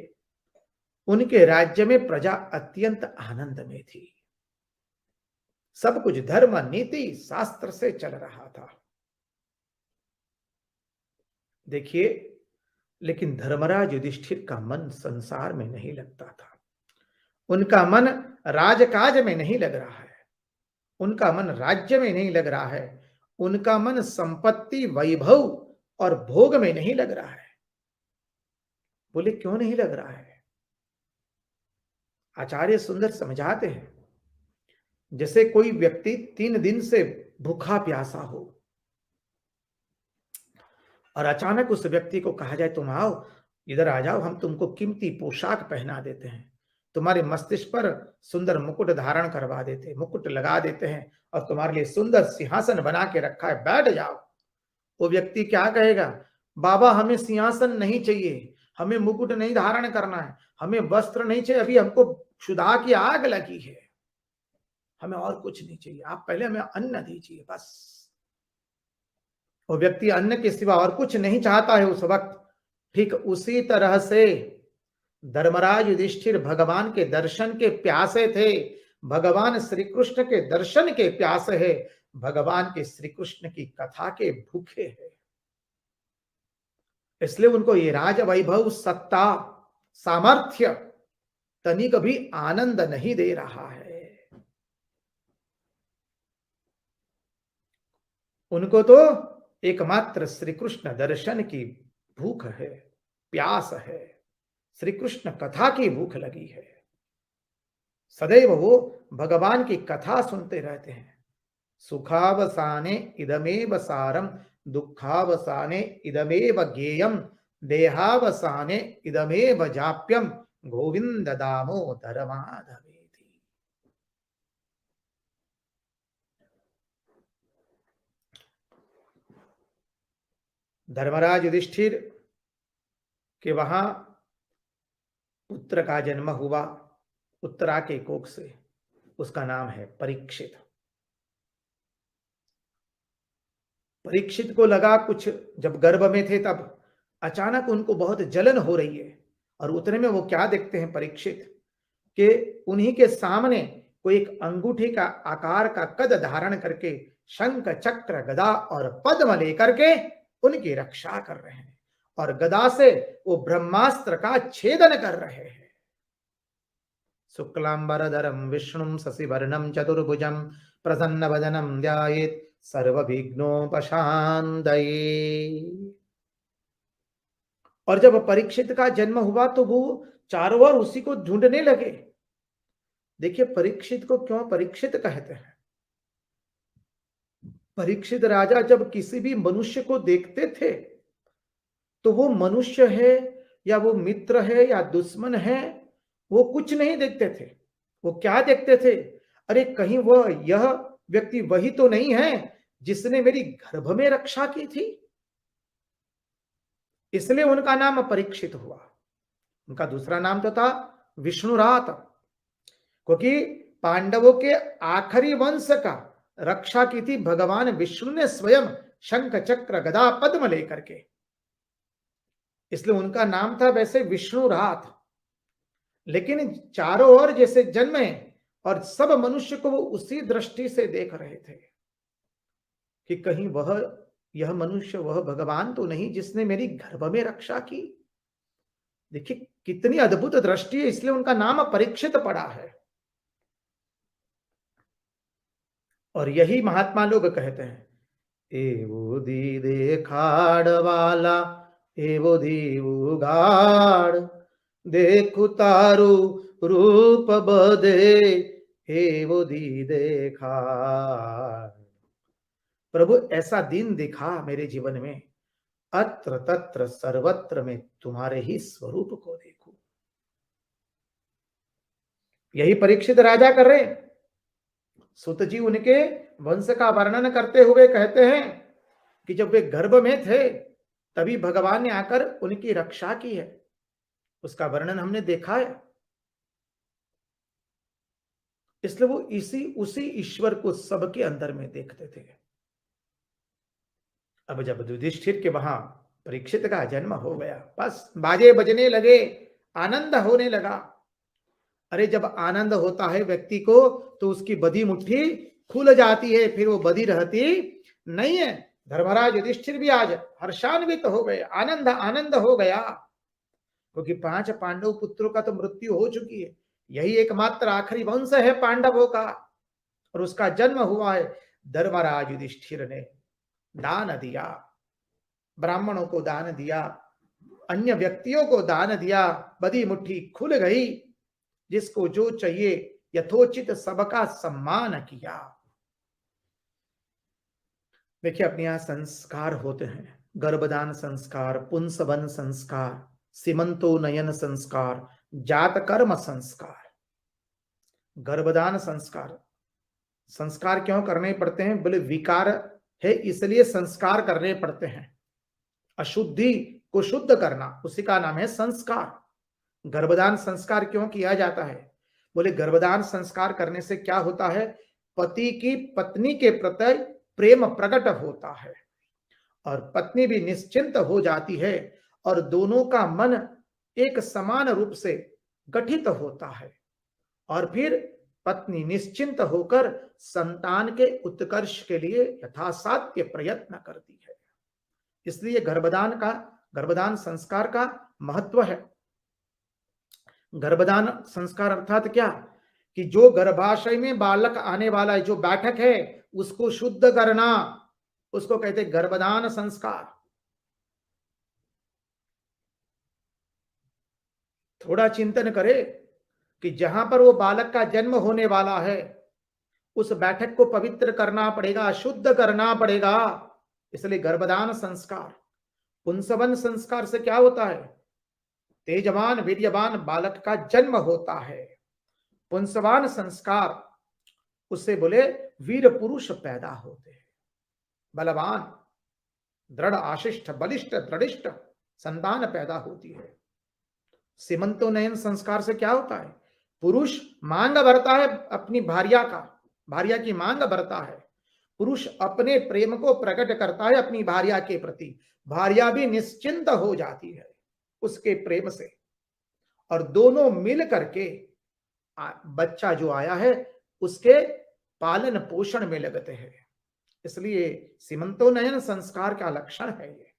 [SPEAKER 1] उनके राज्य में प्रजा अत्यंत आनंद में थी। सब कुछ धर्म नीति शास्त्र से चल रहा था। देखिए, लेकिन धर्मराज युधिष्ठिर का मन संसार में नहीं लगता था। उनका मन राजकाज में नहीं लग रहा है, उनका मन राज्य में नहीं लग रहा है, उनका मन संपत्ति, वैभव और भोग में नहीं लग रहा है। बोले क्यों नहीं लग रहा है? आचार्य सुंदर समझाते हैं, जैसे कोई व्यक्ति 3 दिन से भूखा प्यासा हो और अचानक उस व्यक्ति को कहा जाए, तुम आओ, इधर आ जाओ, हम तुमको कीमती पोशाक पहना देते हैं, तुम्हारे मस्तिष्क पर सुंदर मुकुट धारण करवा देते, मुकुट लगा देते हैं और तुम्हारे लिए सुंदर सिंहासन बना के रखा है, बैठ जाओ। वो व्यक्ति क्या कहेगा? बाबा, हमें सिंहासन नहीं चाहिए, हमें मुकुट नहीं धारण करना है, हमें वस्त्र नहीं चाहिए, अभी हमको क्षुधा की आग लगी है, हमें और कुछ नहीं चाहिए, आप पहले हमें अन्न दीजिए, बस। वो व्यक्ति अन्न के सिवा और कुछ नहीं चाहता है उस वक्त। ठीक उसी तरह से धर्मराज युधिष्ठिर भगवान के दर्शन के प्यासे थे, भगवान श्री कृष्ण के दर्शन के प्यासे है, भगवान के श्री कृष्ण की कथा के भूखे हैं। इसलिए उनको ये राज वैभव, सत्ता, सामर्थ्य तनिक भी आनंद नहीं दे रहा है। उनको तो एकमात्र श्री कृष्ण दर्शन की भूख है, प्यास है, श्री कृष्ण कथा की भूख लगी है। सदैव वो भगवान की कथा सुनते रहते हैं। सुखावसाने इदमेव सारम, दुखावसाने इदमेव ज्ञेयम, देहावसाने इदमेव जाप्यम, गोविंद दामोदर माधवेति। धर्मराज युधिष्ठिर के वहां पुत्र का जन्म हुआ, उत्तरा के कोख से। उसका नाम है परीक्षित। परीक्षित को लगा कुछ, जब गर्भ में थे तब अचानक उनको बहुत जलन हो रही है, और उतने में वो क्या देखते हैं परीक्षित के उन्हीं के सामने कोई एक अंगूठे का आकार का कद धारण करके शंख, चक्र, गदा और पद्म लेकर के उनकी रक्षा कर रहे हैं और गदा से वो ब्रह्मास्त्र का छेदन कर रहे हैं। शुक्लांबरधरम विष्णुम शशिवर्णम चतुर्भुजम प्रसन्नवदनम ध्यायेत् सर्वविघ्नोपशान्तये। और जब परीक्षित का जन्म हुआ तो वो चारों ओर उसी को ढूंढने लगे। देखिए परीक्षित को क्यों परीक्षित कहते हैं? परीक्षित राजा जब किसी भी मनुष्य को देखते थे तो वो मनुष्य है या वो मित्र है या दुश्मन है, वो कुछ नहीं देखते थे। वो क्या देखते थे? अरे कहीं वह यह व्यक्ति वही तो नहीं है जिसने मेरी गर्भ में रक्षा की थी। इसलिए उनका नाम परीक्षित हुआ। उनका दूसरा नाम तो था विष्णुरात, क्योंकि पांडवों के आखिरी वंश का रक्षा की थी भगवान विष्णु ने स्वयं शंख चक्र गदा पद्म लेकर के। इसलिए उनका नाम था वैसे विष्णुरात। लेकिन चारों ओर जैसे जन्मे और सब मनुष्य को वो उसी दृष्टि से देख रहे थे कि कहीं यह मनुष्य वह भगवान तो नहीं जिसने मेरी गर्भ में रक्षा की। देखिए कितनी अद्भुत दृष्टि है, इसलिए उनका नाम परीक्षित पड़ा है। और यही महात्मा लोग कहते हैं, एवो दी देखाड़ वाला एवो दीवु गाड़, देखु तारु रूप बदे एवो दी देखाड़। प्रभु ऐसा दिन दिखा मेरे जीवन में, अत्र तत्र सर्वत्र में तुम्हारे ही स्वरूप को देखूं। यही परीक्षित राजा कर रहे। सुत जी उनके वंश का वर्णन करते हुए कहते हैं कि जब वे गर्भ में थे तभी भगवान ने आकर उनकी रक्षा की है। उसका वर्णन हमने देखा है। इसलिए वो उसी ईश्वर को सबके अंदर में देखते थे। अब जब युधिष्ठिर के वहां परीक्षित का जन्म हो गया, बस बाजे बजने लगे, आनंद होने लगा। अरे जब आनंद होता है व्यक्ति को तो उसकी बधी मुट्ठी खुल जाती है, फिर वो बधी रहती नहीं है। धर्मराज युधिष्ठिर भी आज हर्षान्वित हो गए, आनंद आनंद हो गया, क्योंकि 5 पांडव पुत्रों का तो मृत्यु हो चुकी है। यही एकमात्र आखिरी वंश है पांडवों का और उसका जन्म हुआ है। धर्मराज युधिष्ठिर ने दान दिया, ब्राह्मणों को दान दिया, अन्य व्यक्तियों को दान दिया, बदी मुट्ठी खुल गई। जिसको जो चाहिए यथोचित सबका सम्मान किया। देखिए अपने यहां संस्कार होते हैं, गर्भदान संस्कार, पुंसवन संस्कार, सीमंतोन्नयन संस्कार, जात कर्म संस्कार। गर्भदान संस्कार, संस्कार क्यों करने पड़ते हैं? बोले विकार है इसलिए संस्कार करने पड़ते हैं। अशुद्धि को शुद्ध करना, उसी का नाम है संस्कार। गर्भदान संस्कार क्यों किया जाता है? बोले गर्भदान संस्कार करने से क्या होता है? पति की पत्नी के प्रति प्रेम प्रकट होता है और पत्नी भी निश्चिंत हो जाती है और दोनों का मन एक समान रूप से गठित होता है और फिर पत्नी निश्चिंत होकर संतान के उत्कर्ष के लिए यथासाध्य प्रयत्न करती है। इसलिए गर्भदान संस्कार का महत्व है। गर्भदान संस्कार अर्थात क्या? कि जो गर्भाशय में बालक आने वाला है, जो बैठक है, उसको शुद्ध करना, उसको कहते हैं गर्भदान संस्कार। थोड़ा चिंतन करे कि जहां पर वो बालक का जन्म होने वाला है उस बैठक को पवित्र करना पड़ेगा, शुद्ध करना पड़ेगा। इसलिए गर्भदान संस्कार। पुंसवन संस्कार से क्या होता है? तेजवान वीर्यवान बालक का जन्म होता है। पुंसवान संस्कार, उससे बोले वीर पुरुष पैदा होते हैं, बलवान, दृढ़ आशिष्ट बलिष्ठ दृढ़िष्ठ संतान पैदा होती है। सीमंतोन्नयन संस्कार से क्या होता है? पुरुष मांग भरता है अपनी भार्या की मांग भरता है। पुरुष अपने प्रेम को प्रकट करता है अपनी भार्या के प्रति, भार्या भी निश्चिंत हो जाती है उसके प्रेम से और दोनों मिल करके बच्चा जो आया है उसके पालन पोषण में लगते हैं। इसलिए सीमंतोन्नयन संस्कार का लक्षण है ये।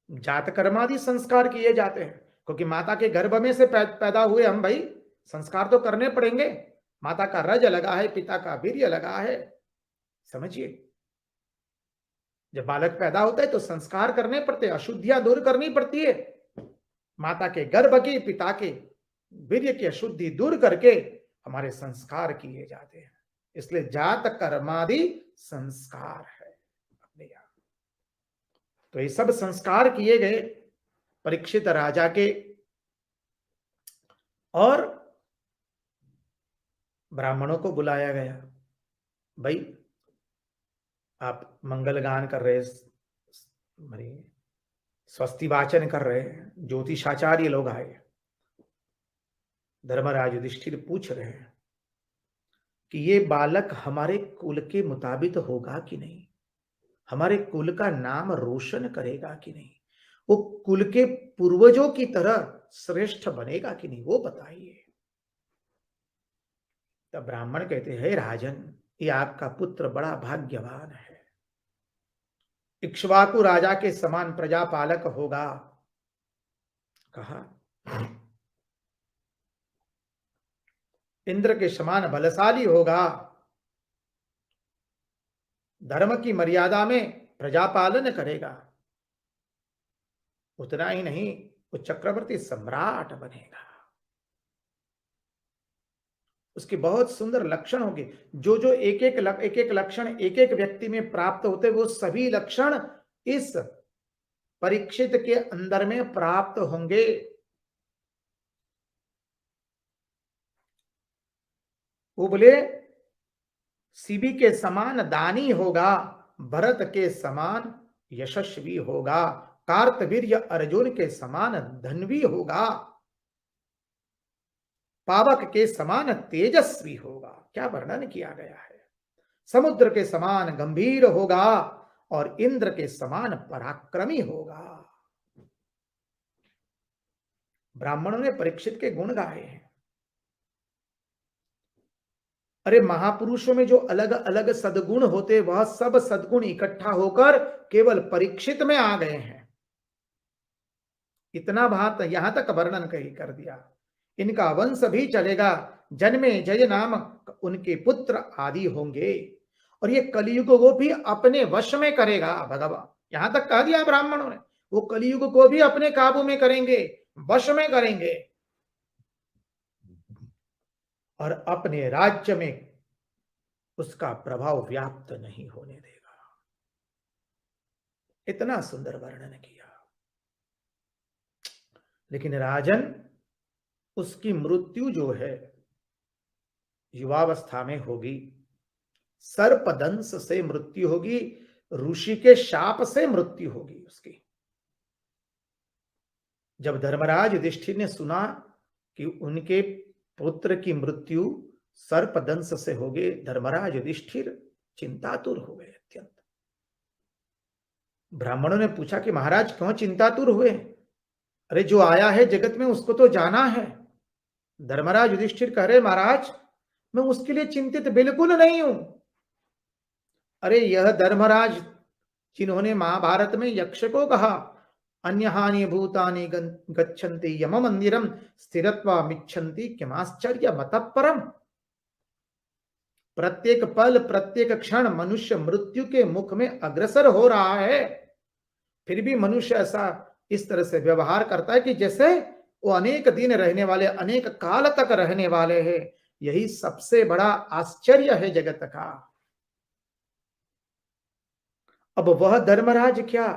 [SPEAKER 1] जात कर्मादि संस्कार किए जाते हैं, क्योंकि माता के गर्भ में से पैदा हुए हम भाई, संस्कार तो करने पड़ेंगे। माता का रज लगा है, पिता का वीर्य लगा है, समझिए। जब बालक पैदा होता है तो संस्कार करने पड़ते, अशुद्धियां दूर करनी पड़ती है। माता के गर्भ की, पिता के वीर्य की अशुद्धि दूर करके हमारे संस्कार किए जाते हैं। इसलिए जात कर्मादि संस्कार है अपने यहां। तो ये सब संस्कार किए गए परीक्षित राजा के, और ब्राह्मणों को बुलाया गया। भाई आप मंगल गान कर रहे, स्वस्ति वाचन कर रहे हैं, ज्योतिषाचार्य लोग आए। धर्मराज युधिष्ठिर पूछ रहे हैं कि ये बालक हमारे कुल के मुताबिक होगा कि नहीं, हमारे कुल का नाम रोशन करेगा कि नहीं, वो कुल के पूर्वजों की तरह श्रेष्ठ बनेगा कि नहीं, वो बताइए। तब ब्राह्मण कहते हैं, राजन, ये आपका पुत्र बड़ा भाग्यवान है, इक्ष्वाकु राजा के समान प्रजापालक होगा। कहा इंद्र के समान बलशाली होगा, धर्म की मर्यादा में प्रजापालन करेगा। उतना ही नहीं, वो चक्रवर्ती सम्राट बनेगा। उसके बहुत सुंदर लक्षण होंगे। जो जो एक एक लक्षण एक एक व्यक्ति में प्राप्त होते, वो सभी लक्षण इस परीक्षित के अंदर में प्राप्त होंगे। वो बोले शिबी के समान दानी होगा, भरत के समान यशस्वी होगा, कार्तवीर्य अर्जुन के समान धनवी होगा, पावक के समान तेजस्वी होगा। क्या वर्णन किया गया है। समुद्र के समान गंभीर होगा और इंद्र के समान पराक्रमी होगा। ब्राह्मणों ने परीक्षित के गुण गाए हैं। अरे महापुरुषों में जो अलग अलग सद्गुण होते, वह सब सद्गुण इकट्ठा होकर केवल परीक्षित में आ गए हैं। इतना बात यहां तक वर्णन कर दिया। इनका वंश भी चलेगा, जन्मे जय नाम उनके पुत्र आदि होंगे, और ये कलयुग को भी अपने वश में करेगा भगवान। यहां तक कह दिया ब्राह्मणों ने, वो कलयुग को भी अपने काबू में करेंगे, वश में करेंगे, और अपने राज्य में उसका प्रभाव व्याप्त नहीं होने देगा। इतना सुंदर वर्णन किया। लेकिन राजन, उसकी मृत्यु जो है युवावस्था में होगी, सर्पदंश से मृत्यु होगी, ऋषि के शाप से मृत्यु होगी उसकी। जब धर्मराज युधिष्ठिर ने सुना कि उनके पुत्र की मृत्यु सर्पदंश से हो गई, धर्मराज युधिष्ठिर चिंतातुर हो गए अत्यंत। ब्राह्मणों ने पूछा कि महाराज क्यों चिंतातुर हुए। अरे जो आया है जगत में उसको तो जाना है। धर्मराज युधिष्ठिर कह रहे, महाराज मैं उसके लिए चिंतित बिल्कुल नहीं हूं। अरे यह धर्मराज जिन्होंने महाभारत में यक्ष को कहा, अन्यहानि भूतानि गच्छन्ति यम मंदिरम स्थिरत्वा मिच्छन्ति किमाश्चर्य मतः परम। प्रत्येक पल प्रत्येक क्षण मनुष्य मृत्यु के मुख में अग्रसर हो रहा है, फिर भी मनुष्य ऐसा इस तरह से व्यवहार करता है कि जैसे वो अनेक दिन रहने वाले, अनेक काल तक रहने वाले हैं। यही सबसे बड़ा आश्चर्य है जगत का। अब वह धर्मराज क्या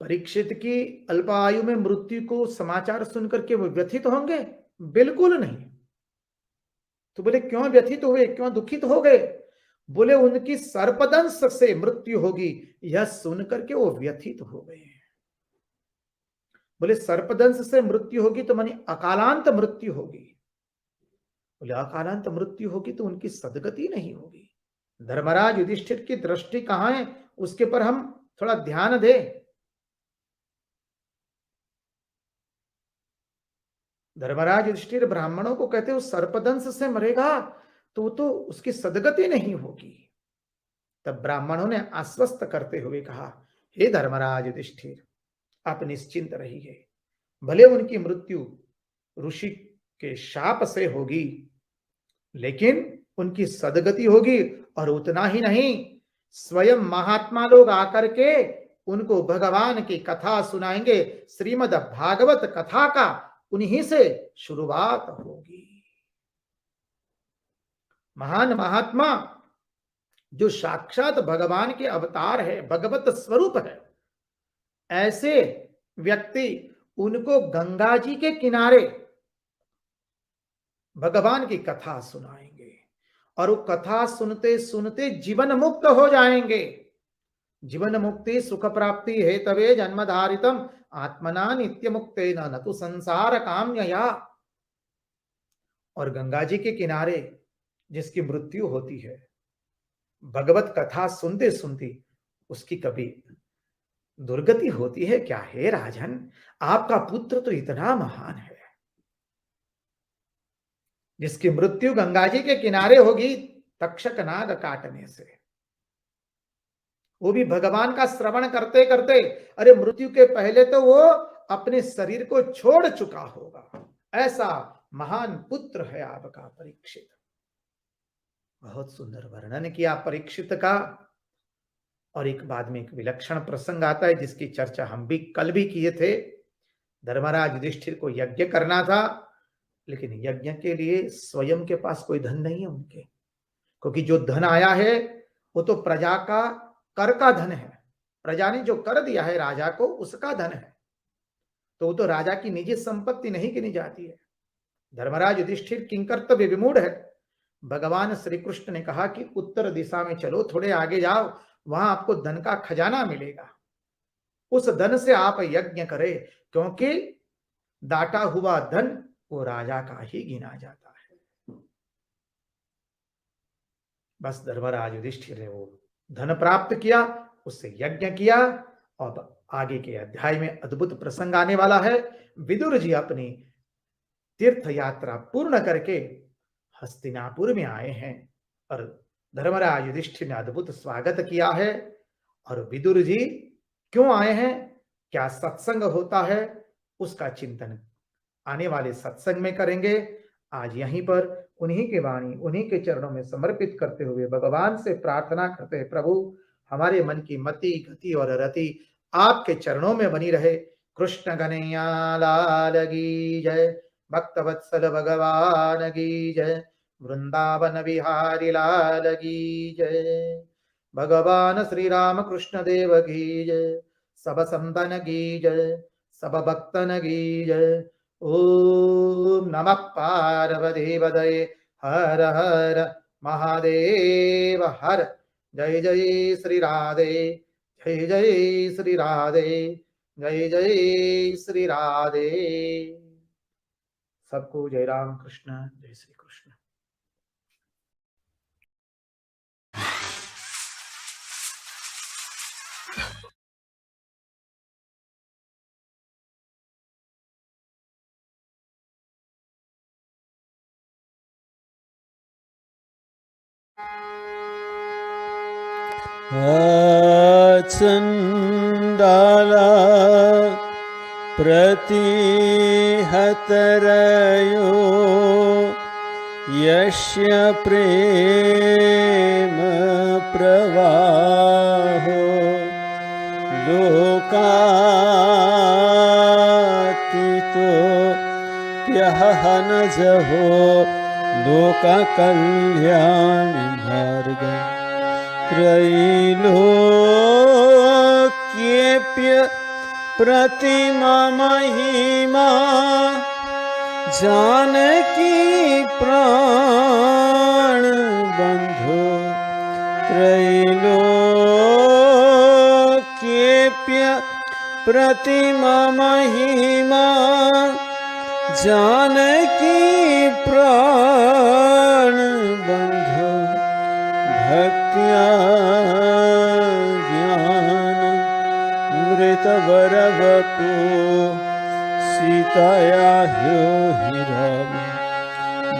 [SPEAKER 1] परीक्षित की अल्पायु में मृत्यु को समाचार सुनकर के वो व्यथित होंगे? बिल्कुल नहीं। तो बोले क्यों व्यथित हुए, क्यों दुखित हो गए? बोले उनकी सर्पदंश से मृत्यु होगी, यह सुनकर के वो व्यथित हो गए। बोले सर्पदंश से मृत्यु होगी तो मानी अकालांत मृत्यु होगी। बोले अकालांत मृत्यु होगी तो उनकी सदगति नहीं होगी। धर्मराज युधिष्ठिर की दृष्टि कहां है, उसके पर हम थोड़ा ध्यान दें। धर्मराज युधिष्ठिर ब्राह्मणों को कहते हो सर्पदंश से मरेगा तो उसकी सदगति नहीं होगी। तब ब्राह्मणों ने आश्वस्त करते हुए कहा हे धर्मराज युधिष्ठिर, आप निश्चिंत रहिए। भले उनकी मृत्यु ऋषि के शाप से होगी, लेकिन उनकी सदगति होगी। और उतना ही नहीं, स्वयं महात्मा लोग आकर के उनको भगवान की कथा सुनाएंगे। श्रीमद् भागवत कथा का उन्हीं से शुरुआत होगी। महान महात्मा जो साक्षात भगवान के अवतार है, भगवत स्वरूप है, ऐसे व्यक्ति उनको गंगा जी के किनारे भगवान की कथा सुनाएंगे और वो कथा सुनते सुनते जीवन मुक्त हो जाएंगे। जीवन मुक्ति सुख प्राप्ति हेतवे जन्मधारितम आत्मना नित्य मुक्ते न तो संसार काम्यया। और गंगा जी के किनारे जिसकी मृत्यु होती है, भगवत कथा सुनते सुनते उसकी कभी दुर्गति होती है क्या? हे राजन, आपका पुत्र तो इतना महान है, जिसकी मृत्यु गंगा जी के किनारे होगी तक्षक नाग काटने से, वो भी भगवान का श्रवण करते करते। अरे मृत्यु के पहले तो वो अपने शरीर को छोड़ चुका होगा। ऐसा महान पुत्र है आपका परीक्षित। बहुत सुंदर वर्णन किया परीक्षित का। और एक बाद में एक विलक्षण प्रसंग आता है जिसकी चर्चा हम भी कल भी किए थे। धर्मराज युधिष्ठिर को यज्ञ करना था, लेकिन यज्ञ के लिए स्वयं के पास कोई धन नहीं है उनके, क्योंकि जो धन आया है वो तो प्रजा का कर का धन है। प्रजा ने जो कर दिया है राजा को, उसका धन है, तो वो तो राजा की निजी संपत्ति नहीं गिनी जाती है। धर्मराज युधिष्ठिर किंकर्तव्य विमूढ़ है। भगवान श्री कृष्ण ने कहा कि उत्तर दिशा में चलो, थोड़े आगे जाओ, वहां आपको धन का खजाना मिलेगा, उस धन से आप यज्ञ करें, क्योंकि दाटा हुआ धन वो राजा का ही गिना जाता है। बस धर्मराज युधिष्ठिर ने वो धन प्राप्त किया, उससे यज्ञ किया। और आगे के अध्याय में अद्भुत प्रसंग आने वाला है। विदुर जी अपनी तीर्थ यात्रा पूर्ण करके हस्तिनापुर में आए हैं और धर्मराज युधिष्ठिर ने अद्भुत स्वागत किया है। और विदुर जी क्यों आए हैं, क्या सत्संग होता है, उसका चिंतन आने वाले सत्संग में करेंगे। आज यहीं पर उन्हीं की वाणी उन्हीं के चरणों में समर्पित करते हुए भगवान से प्रार्थना करते हैं, प्रभु हमारे मन की मति गति और रति आपके चरणों में बनी रहे। कृष्ण कन्हैया लाल की जय, भक्तवत्सल भगवान की जय, वृंदावन बिहारी लाल की जय, भगवान श्री राम कृष्ण देव की जय, सब संतन की जय, सब भक्तन की जय। ओम नमः पार्वती पतये हर हर महादेव हर। जय जय श्री राधे, जय जय श्री राधे, जय जय श्री राधे। सबको जय राम कृष्ण, जय श्री कृष्ण।
[SPEAKER 2] चंडाला प्रतिहतरयो यस्य प्रेम प्रवाहो लोकातीतो प्यहनजहो लोककल्याणि मार्ग त्रैलोक्येऽप्य प्रतिमा महिमा जानकी प्राण बंधु त्रैलोक्येऽप्य प्रतिमा महिमा जानकी प्राण बंधु भक्त्या ज्ञान मृतवरवपु सीताया ह्यो हिरम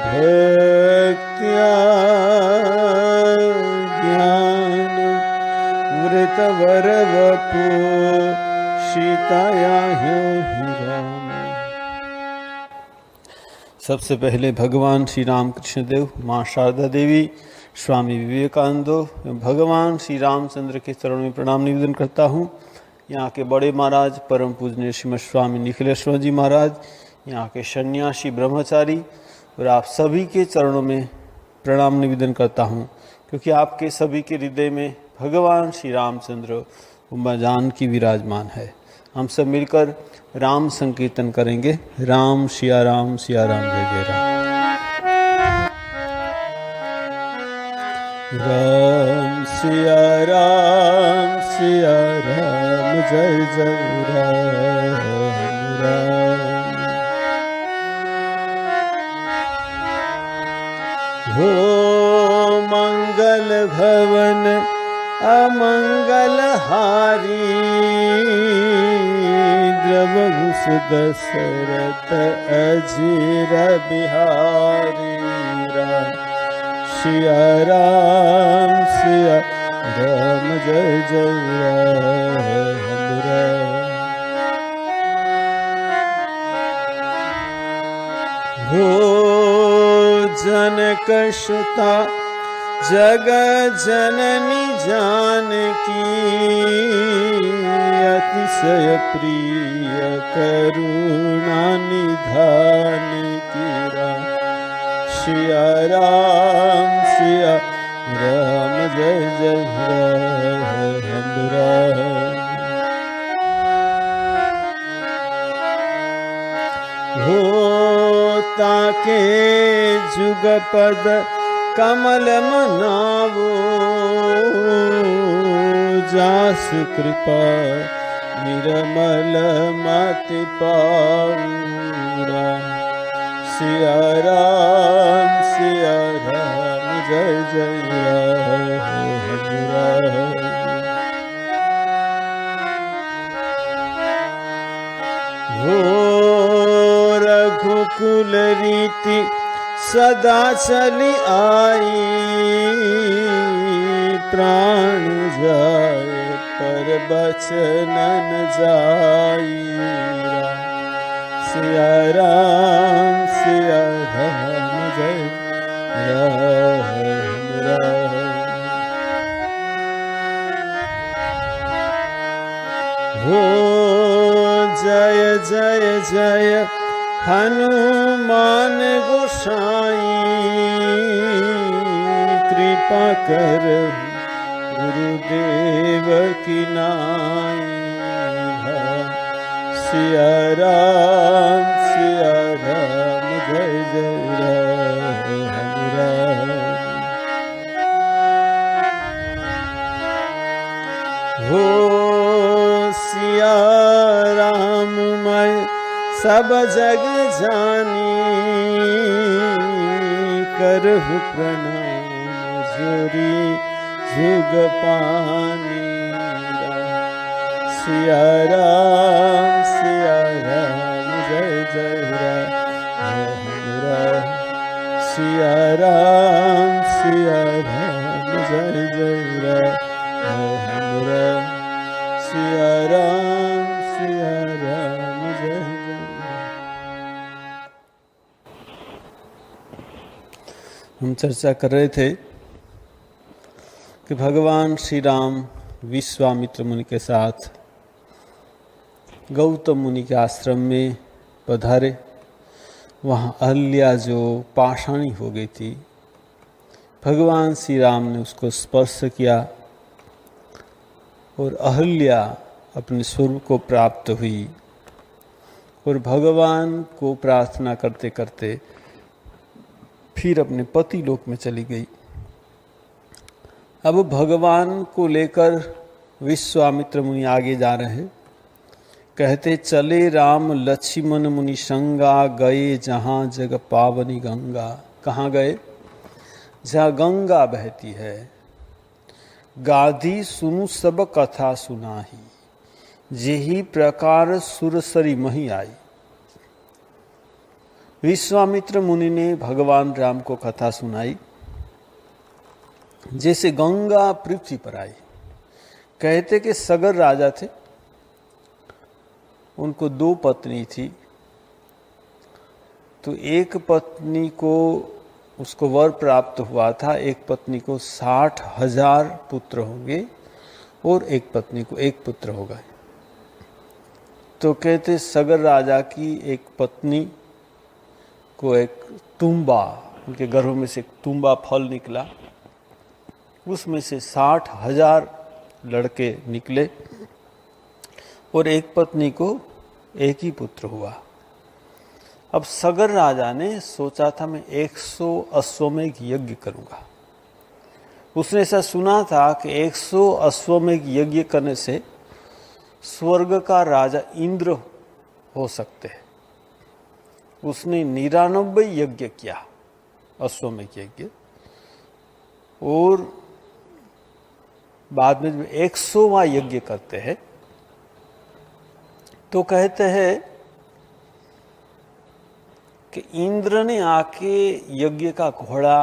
[SPEAKER 2] भक्त्या ज्ञान वृतवर वपु सीताया ही राम। सबसे पहले भगवान श्री रामकृष्ण देव, माँ शारदा देवी, स्वामी विवेकानंद एवं भगवान श्री रामचंद्र के चरणों में प्रणाम निवेदन करता हूँ। यहाँ के बड़े महाराज परम पूजनीय श्रीमद स्वामी निखिलेश्वर जी महाराज, यहाँ के सन्यासी ब्रह्मचारी और आप सभी के चरणों में प्रणाम निवेदन करता हूँ, क्योंकि आपके सभी के हृदय में भगवान श्री रामचंद्र उमा जानकी विराजमान है। हम सब मिलकर राम संकीर्तन करेंगे। राम सिया राम, जय जय राम। राम सिया राम, जय जय राम राम। हो मंगल भवन अमंगल हारी, द्रवहुस दशरथ अजीर बिहारी। राम सिया राम, जय जय राम राम। हो जनक सुता जग जननी जानकी, अतिशय प्रिय करुणा निधान की। राम सिया राम, जय जय राम राम। हो ताके जुगपद कमल मनावो, जास कृपा निर्मल मति पाऊ। राम सिया राम, जय जय राम राम। हो रघुकुल रीति सदा चली आई, प्राण जाए पर बचन न जाई। सिया राम, जय राम राम। हो जय जय जय हनुमान गोसाई, कृपा कर गुरुदेव की नाई। सिया राम, जय जय राम राम। हो सिया राम मैं सब जग जानी, करहु प्रणाम जोरी जुग पानी। सिया राम, जय जय राम राम। सिया राम, जय जय राम राम। सिया राम, जय जय राम। हम चर्चा कर रहे थे कि भगवान श्री राम विश्वामित्र मुनि के साथ गौतम मुनि के आश्रम में पधारे। वहाँ अहल्या जो पाषाणी हो गई थी, भगवान श्री राम ने उसको स्पर्श किया और अहल्या अपने स्वरूप को प्राप्त हुई और भगवान को प्रार्थना करते करते फिर अपने पति लोक में चली गई। अब भगवान को लेकर विश्वामित्र मुनि आगे जा रहे हैं। कहते चले राम लक्ष्मण मुनि संगा, गए जहाँ जग पावनी गंगा। कहाँ गए? जहाँ गंगा बहती है। गाधी सुनु सब कथा सुनाही, जेही प्रकार सुरसरी मही आई। विश्वामित्र मुनि ने भगवान राम को कथा सुनाई। जैसे गंगा पृथ्वी पर आई, कहते कि सगर राजा थे, उनको 2 पत्नी थी। तो एक पत्नी को उसको वर प्राप्त हुआ था, एक पत्नी को 60,000 पुत्र होंगे और एक पत्नी को 1 पुत्र होगा। तो कहते सगर राजा की एक पत्नी को एक तुम्बा, उनके गर्भ में से एक तुम्बा फल निकला, उसमें से 60,000 लड़के निकले और एक पत्नी को 1 ही पुत्र हुआ। अब सगर राजा ने सोचा था मैं 100 अश्वमेघ यज्ञ करूंगा। उसने ऐसा सुना था कि 100 अश्वमेघ यज्ञ करने से स्वर्ग का राजा इंद्र हो सकते हैं। उसने 99 यज्ञ किया, अश्वमेघ यज्ञ, और बाद में जब 100वां यज्ञ करते हैं तो कहते हैं कि इंद्र ने आके यज्ञ का घोड़ा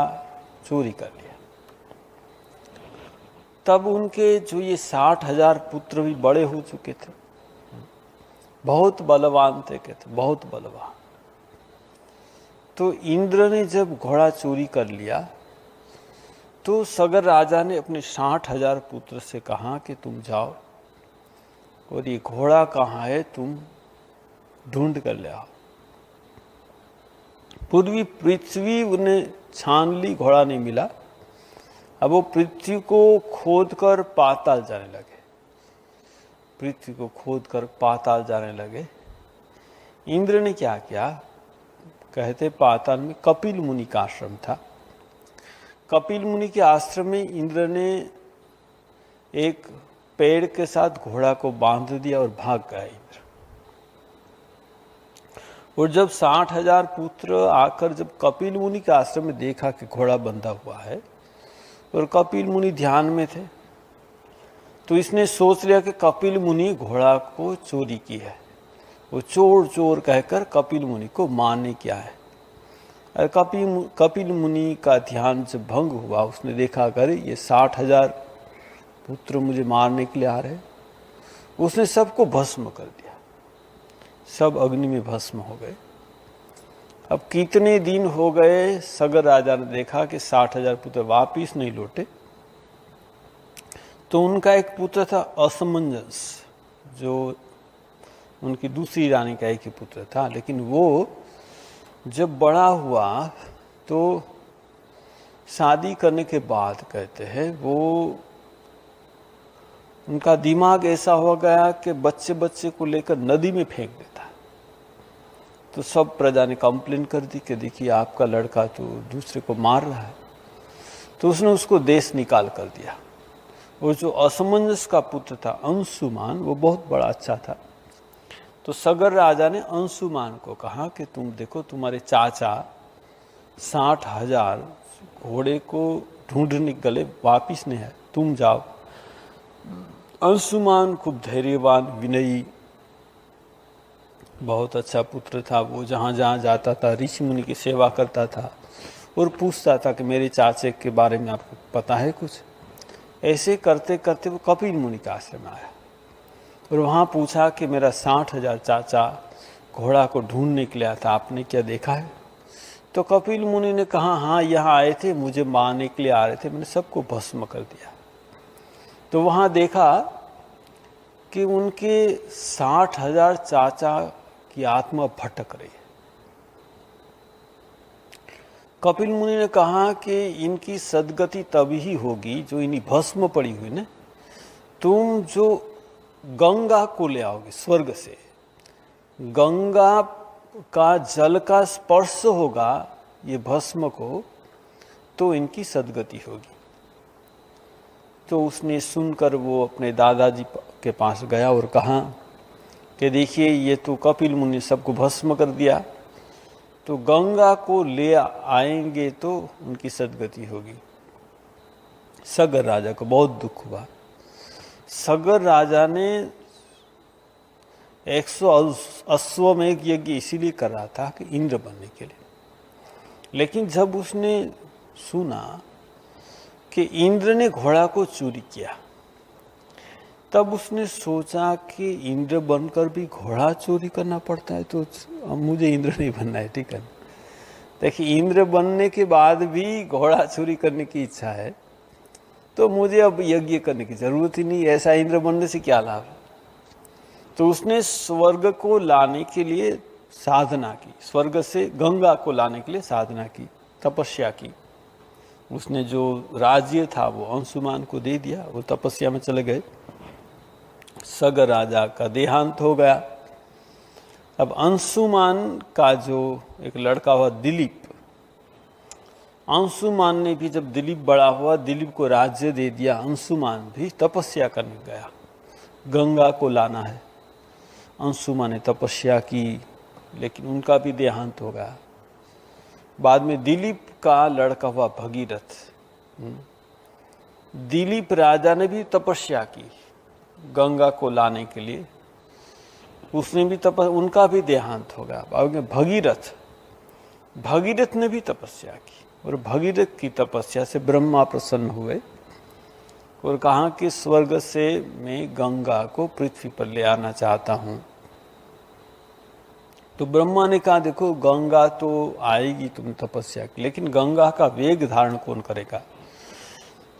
[SPEAKER 2] चोरी कर लिया। तब उनके जो ये 60,000 पुत्र भी बड़े हो चुके थे, बहुत बलवान थे, कहते बहुत बलवान। तो इंद्र ने जब घोड़ा चोरी कर लिया तो सगर राजा ने अपने 60,000 पुत्र से कहा कि तुम जाओ और ये घोड़ा कहाँ है तुम ढूंढ कर ले आओ। पूर्वी पृथ्वी उन्हें छान ली, घोड़ा नहीं मिला। अब वो पृथ्वी को खोदकर पाताल जाने लगे, पृथ्वी को खोदकर पाताल जाने लगे। इंद्र ने क्या किया, कहते पाताल में कपिल मुनि का आश्रम था। कपिल मुनि के आश्रम में इंद्र ने एक पेड़ के साथ घोड़ा को बांध दिया और भाग गया इंद्र। और जब 60,000 पुत्र आकर जब कपिल मुनि के आश्रम में देखा कि घोड़ा बंधा हुआ है और कपिल मुनि ध्यान में थे, तो इसने सोच लिया कि कपिल मुनि घोड़ा को चोरी की है। वो चोर चोर कहकर कपिल मुनि को मारने की आया। और कपिल मुनि का ध्यान जब भंग हुआ, उसने देखा अगर ये 60,000 पुत्र मुझे मारने के लिए आ रहे, उसने सबको भस्म कर दिया, सब अग्नि में भस्म हो गए। अब कितने दिन हो गए, सगर राजा ने देखा कि 60,000 पुत्र वापिस नहीं लौटे। तो उनका एक पुत्र था असमंजस, जो उनकी दूसरी रानी का एक ही पुत्र था, लेकिन वो जब बड़ा हुआ तो शादी करने के बाद कहते हैं वो उनका दिमाग ऐसा हो गया कि बच्चे बच्चे को लेकर नदी में फेंक देता। तो सब प्रजा ने कंप्लेन कर दी कि देखिए आपका लड़का तो दूसरे को मार रहा है। तो उसने उसको देश निकाल कर दिया। और जो असमंजस का पुत्र था अंशुमान, वो बहुत बड़ा अच्छा था। तो सगर राजा ने अंशुमान को कहा कि तुम देखो तुम्हारे चाचा 60,000 घोड़े को ढूंढने गले, वापिस नहीं है, तुम जाओ। अंशुमान खूब धैर्यवान, विनयी, बहुत अच्छा पुत्र था। वो जहाँ जहाँ जाता था ऋषि मुनि की सेवा करता था और पूछता था कि मेरे चाचे के बारे में आपको पता है कुछ। ऐसे करते करते वो कपिल मुनि का आश्रम आया और वहाँ पूछा कि मेरा 60,000 चाचा घोड़ा को ढूंढने के लिए आया था, आपने क्या देखा है? तो कपिल मुनि ने कहा हाँ यहाँ आए थे, मुझे मारने के लिए आ रहे थे, मैंने सबको भस्म कर दिया। तो वहाँ देखा कि उनके 60,000 चाचा की आत्मा भटक रही है। कपिल मुनि ने कहा कि इनकी सदगति तभी ही होगी जो इन्हीं भस्म पड़ी हुई ने, तुम जो गंगा को ले आओगे स्वर्ग से, गंगा का जल का स्पर्श होगा ये भस्म को, तो इनकी सदगति होगी। तो उसने सुनकर वो अपने दादाजी के पास गया और कहा कि देखिए ये तो कपिल मुनि सबको भस्म कर दिया, तो गंगा को ले आएंगे तो उनकी सदगति होगी। सगर राजा को बहुत दुख हुआ। सगर राजा ने 100 अश्वमेघ यज्ञ इसीलिए कर रहा था कि इंद्र बनने के लिए। लेकिन जब उसने सुना कि इंद्र ने घोड़ा को चोरी किया, तब उसने सोचा कि इंद्र बनकर भी घोड़ा चोरी करना पड़ता है, तो अब मुझे इंद्र नहीं बनना है, ठीक है। देखिए, इंद्र बनने के बाद भी घोड़ा चोरी करने की इच्छा है, तो मुझे अब यज्ञ करने की जरूरत ही नहीं, ऐसा इंद्र बनने से क्या लाभ। तो उसने स्वर्ग को लाने के लिए साधना की, स्वर्ग से गंगा को लाने के लिए साधना की, तपस्या की। उसने जो राज्य था वो अंशुमान को दे दिया, वो तपस्या में चले गए। सग राजा का देहांत हो गया। अब अंशुमान का जो एक लड़का हुआ दिलीप, अंशुमान ने भी जब दिलीप बड़ा हुआ, दिलीप को राज्य दे दिया। अंशुमान भी तपस्या करने गया, गंगा को लाना है। अंशुमान ने तपस्या की, लेकिन उनका भी देहांत हो गया। बाद में दिलीप का लड़का हुआ भगीरथ, दिलीप राजा ने भी तपस्या की गंगा को लाने के लिए, उसने भी उनका भी देहांत हो गया। बाद में भगीरथ ने भी तपस्या की, और भगीरथ की तपस्या से ब्रह्मा प्रसन्न हुए और कहा कि स्वर्ग से मैं गंगा को पृथ्वी पर ले आना चाहता हूं। तो ब्रह्मा ने कहा, देखो गंगा तो आएगी, तुम तपस्या की, लेकिन गंगा का वेग धारण कौन करेगा?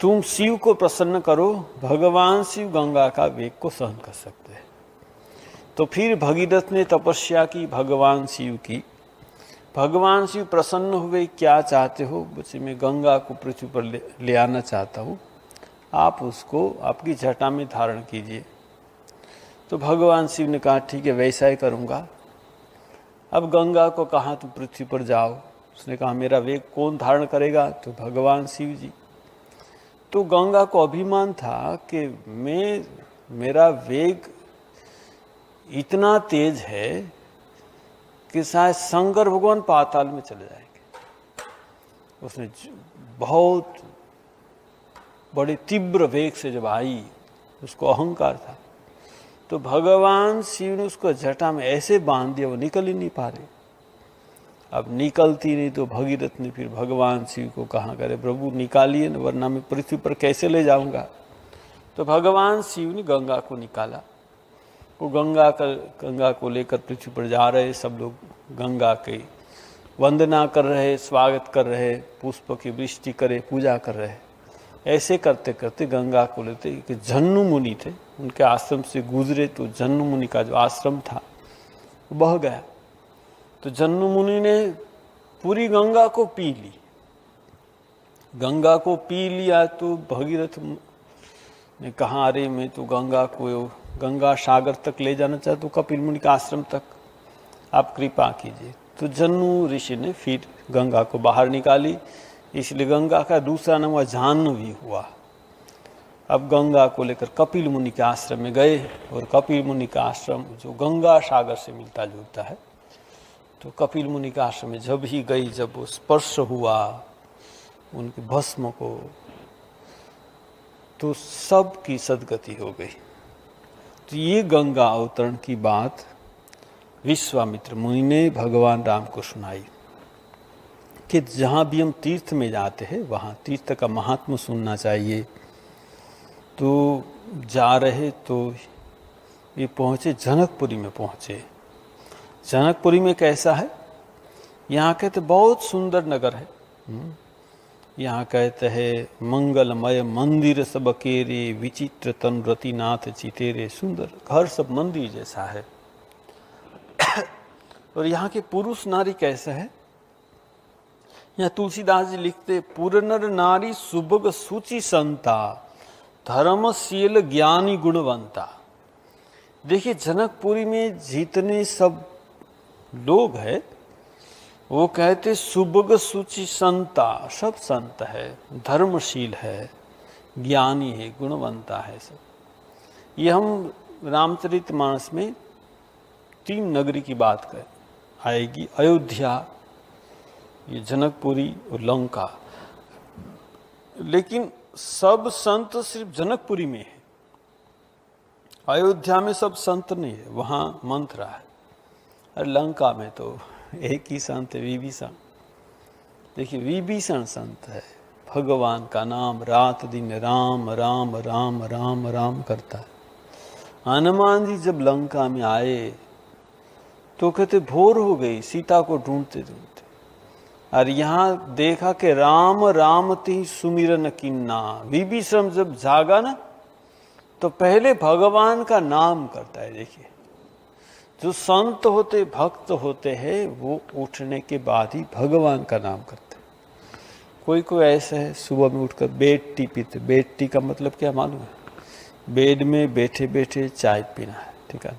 [SPEAKER 2] तुम शिव को प्रसन्न करो, भगवान शिव गंगा का वेग को सहन कर सकते हैं। तो फिर भगीरथ ने तपस्या की भगवान शिव की। भगवान शिव प्रसन्न हुए, क्या चाहते हो? बोले, मैं गंगा को पृथ्वी पर ले आना चाहता हूँ, आप उसको आपकी जटा में धारण कीजिए। तो भगवान शिव ने कहा, ठीक है, वैसा ही करूँगा। अब गंगा को कहा, तुम पृथ्वी पर जाओ। उसने कहा, मेरा वेग कौन धारण करेगा? तो भगवान शिव जी। तो गंगा को अभिमान था कि मेरा वेग इतना तेज है कि शायद शंकर भगवान पाताल में चले जाएंगे। उसने बहुत बड़े तीव्र वेग से जब आई, उसको अहंकार था, तो भगवान शिव ने उसको जटा में ऐसे बांध दिया, वो निकल ही नहीं पा रहे। अब निकलती नहीं, तो भगीरथ ने फिर भगवान शिव को कहा, करे प्रभु निकालिए न, वरना मैं पृथ्वी पर कैसे ले जाऊंगा। तो भगवान शिव ने गंगा को निकाला। वो गंगा को लेकर पृथ्वी पर जा रहे। सब लोग गंगा के वंदना कर रहे, स्वागत कर रहे, पुष्प की वृष्टि करे, पूजा कर रहे। ऐसे करते करते गंगा को लेते, कि जन्नु मुनि थे, उनके आश्रम से गुजरे, तो जन्नु मुनि का जो आश्रम था वो बह गया। तो जन्नु मुनि ने पूरी गंगा को पी ली। गंगा को पी लिया तो भगीरथ ने कहा, अरे मैं तो गंगा सागर तक ले जाना चाहता हूँ, कपिल मुनि के आश्रम तक, आप कृपा कीजिए। तो जन्नु ऋषि ने फिर गंगा को बाहर निकाली, इसलिए गंगा का दूसरा नाम जाह्नवी हुआ। अब गंगा को लेकर कपिल मुनि के आश्रम में गए, और कपिल मुनि का आश्रम जो गंगा सागर से मिलता जुलता है, तो कपिल मुनि के आश्रम में जब ही गई, जब वो स्पर्श हुआ उनके भस्म को, तो सब की सदगति हो गई। तो ये गंगा अवतरण की बात विश्वामित्र मुनि ने भगवान राम को सुनाई, कि जहाँ भी हम तीर्थ में जाते हैं वहाँ तीर्थ का महात्म सुनना चाहिए। तो जा रहे तो ये पहुँचे, जनकपुरी में पहुँचे। जनकपुरी में कैसा है? यहाँ कहते बहुत सुंदर नगर है। यहाँ कहते हैं, मंगलमय मंदिर सब केरे, विचित्र तन रतिनाथ चितेरे। सुंदर घर सब मंदिर जैसा है। और यहाँ के पुरुष नारी कैसे है? यहाँ तुलसीदास जी लिखते, पुरनर नारी सुभग सुचि संता, धर्मशील ज्ञानी गुणवंता। देखिए, जनकपुरी में जितने सब लोग हैं, वो कहते सुभग सुचि संता, सब संत है, धर्मशील है, ज्ञानी है, गुणवंता है सब। ये हम रामचरितमानस में 3 नगरी की बात कर आएगी, अयोध्या, ये जनकपुरी और लंका। लेकिन सब संत सिर्फ जनकपुरी में है, अयोध्या में सब संत नहीं है, वहाँ मंथरा है। और लंका में तो एक ही संत है, विभीषण। देखिए, विभीषण संत है, भगवान का नाम रात दिन राम राम राम राम राम करता है। हनुमान जी जब लंका में आए तो कहते भोर हो गई सीता को ढूंढते ढूंढते, और यहाँ देखा कि राम राम ती सुमिरन किन्ना। विभीषण जब जागा ना तो पहले भगवान का नाम करता है। देखिए, जो संत होते भक्त होते हैं वो उठने के बाद ही भगवान का नाम करते हैं। कोई कोई ऐसा है सुबह में उठकर बेड टी पीते। बेड टी का मतलब क्या मालूम है? बेड में बैठे बैठे चाय पीना है, ठीक है,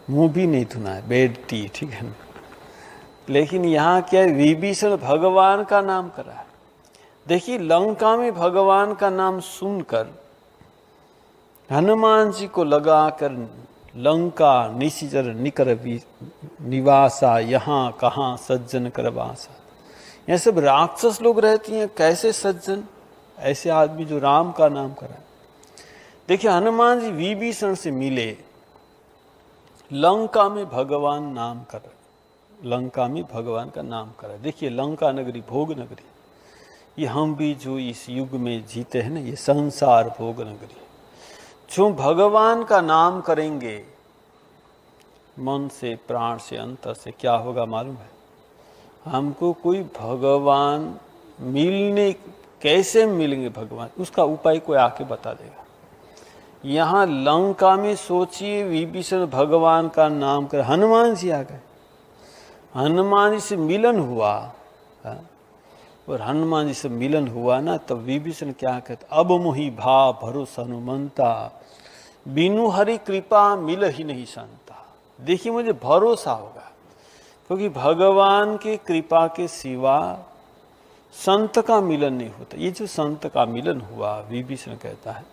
[SPEAKER 2] मुंह भी नहीं धुना है, बेड टी, ठीक है ना। लेकिन यहाँ क्या है, विभीषण भगवान का नाम करा है। देखिए, लंका में भगवान का नाम सुनकर हनुमान जी को लगाकर लंका निशिचर निकर निवासा, यहाँ कहाँ सज्जन कर वासा। यह सब राक्षस लोग रहती हैं, कैसे सज्जन? ऐसे आदमी जो राम का नाम कराए। देखिए, हनुमान जी विभीषण से मिले, लंका में भगवान नाम कर, लंका में भगवान का नाम करा। देखिए, लंका नगरी भोग नगरी, ये हम भी जो इस युग में जीते हैं ना, ये संसार भोग नगरी। जो भगवान का नाम करेंगे मन से, प्राण से, अंतर से, क्या होगा मालूम है? हमको कोई भगवान मिलने, कैसे मिलेंगे भगवान, उसका उपाय कोई आके बता देगा। यहाँ लंका में सोचिए, विभीषण भगवान का नाम कर, हनुमान जी आ गए, हनुमान जी से मिलन हुआ। और हनुमान जी से मिलन हुआ ना, तब विभीषण क्या कहते, अब मोहि भा भरोसा हनुमंता, बिनु हरि कृपा मिल ही नहीं संता। देखिए, मुझे भरोसा होगा, क्योंकि भगवान के कृपा के सिवा संत का मिलन नहीं होता। ये जो संत का मिलन हुआ, विभीषण कहता है,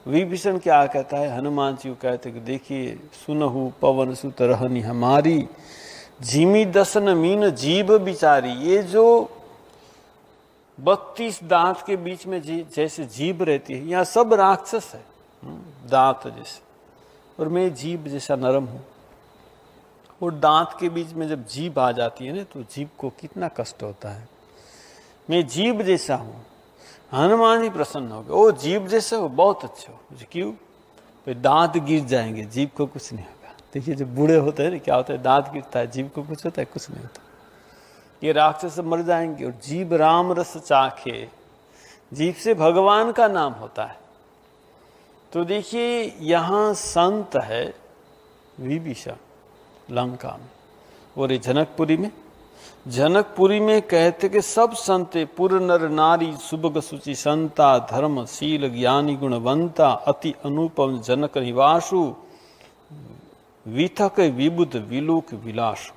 [SPEAKER 2] विभीषण क्या कहता है, हनुमान जी को कहते कि देखिए, सुनहु पवन सुत रहनी हमारी, जिमी दसन मीन जीव बिचारी। ये जो 32 दांत के बीच में जैसे जीभ रहती है, यहाँ सब राक्षस है दांत जैसे, और मैं जीभ जैसा नरम हूँ। और दांत के बीच में जब जीभ आ जाती है ना, तो जीभ को कितना कष्ट होता है। मैं जीभ जैसा हूँ। हनुमान जी प्रसन्न हो गए, ओ जीभ जैसे हो, बहुत अच्छे हो। क्यों? फिर दांत गिर जाएंगे, जीभ को कुछ नहीं होगा। देखिए, जब बूढ़े होते हैं ना, क्या होता है, दांत गिरता है, जीभ को कुछ होता है? कुछ नहीं होता। ये राक्षस मर जाएंगे। और जीभ राम रस चाखे, जीभ से भगवान का नाम होता है। तो देखिए, यहाँ संत है विभीषण लंका में, और ये जनकपुरी में कहते कि सब संते पुर नर नारी सुभग सुचि संता, धर्मशील ज्ञानी गुणवंता, अति अनुपम जनक निवासु, विथक विबुध विलोक विलासु।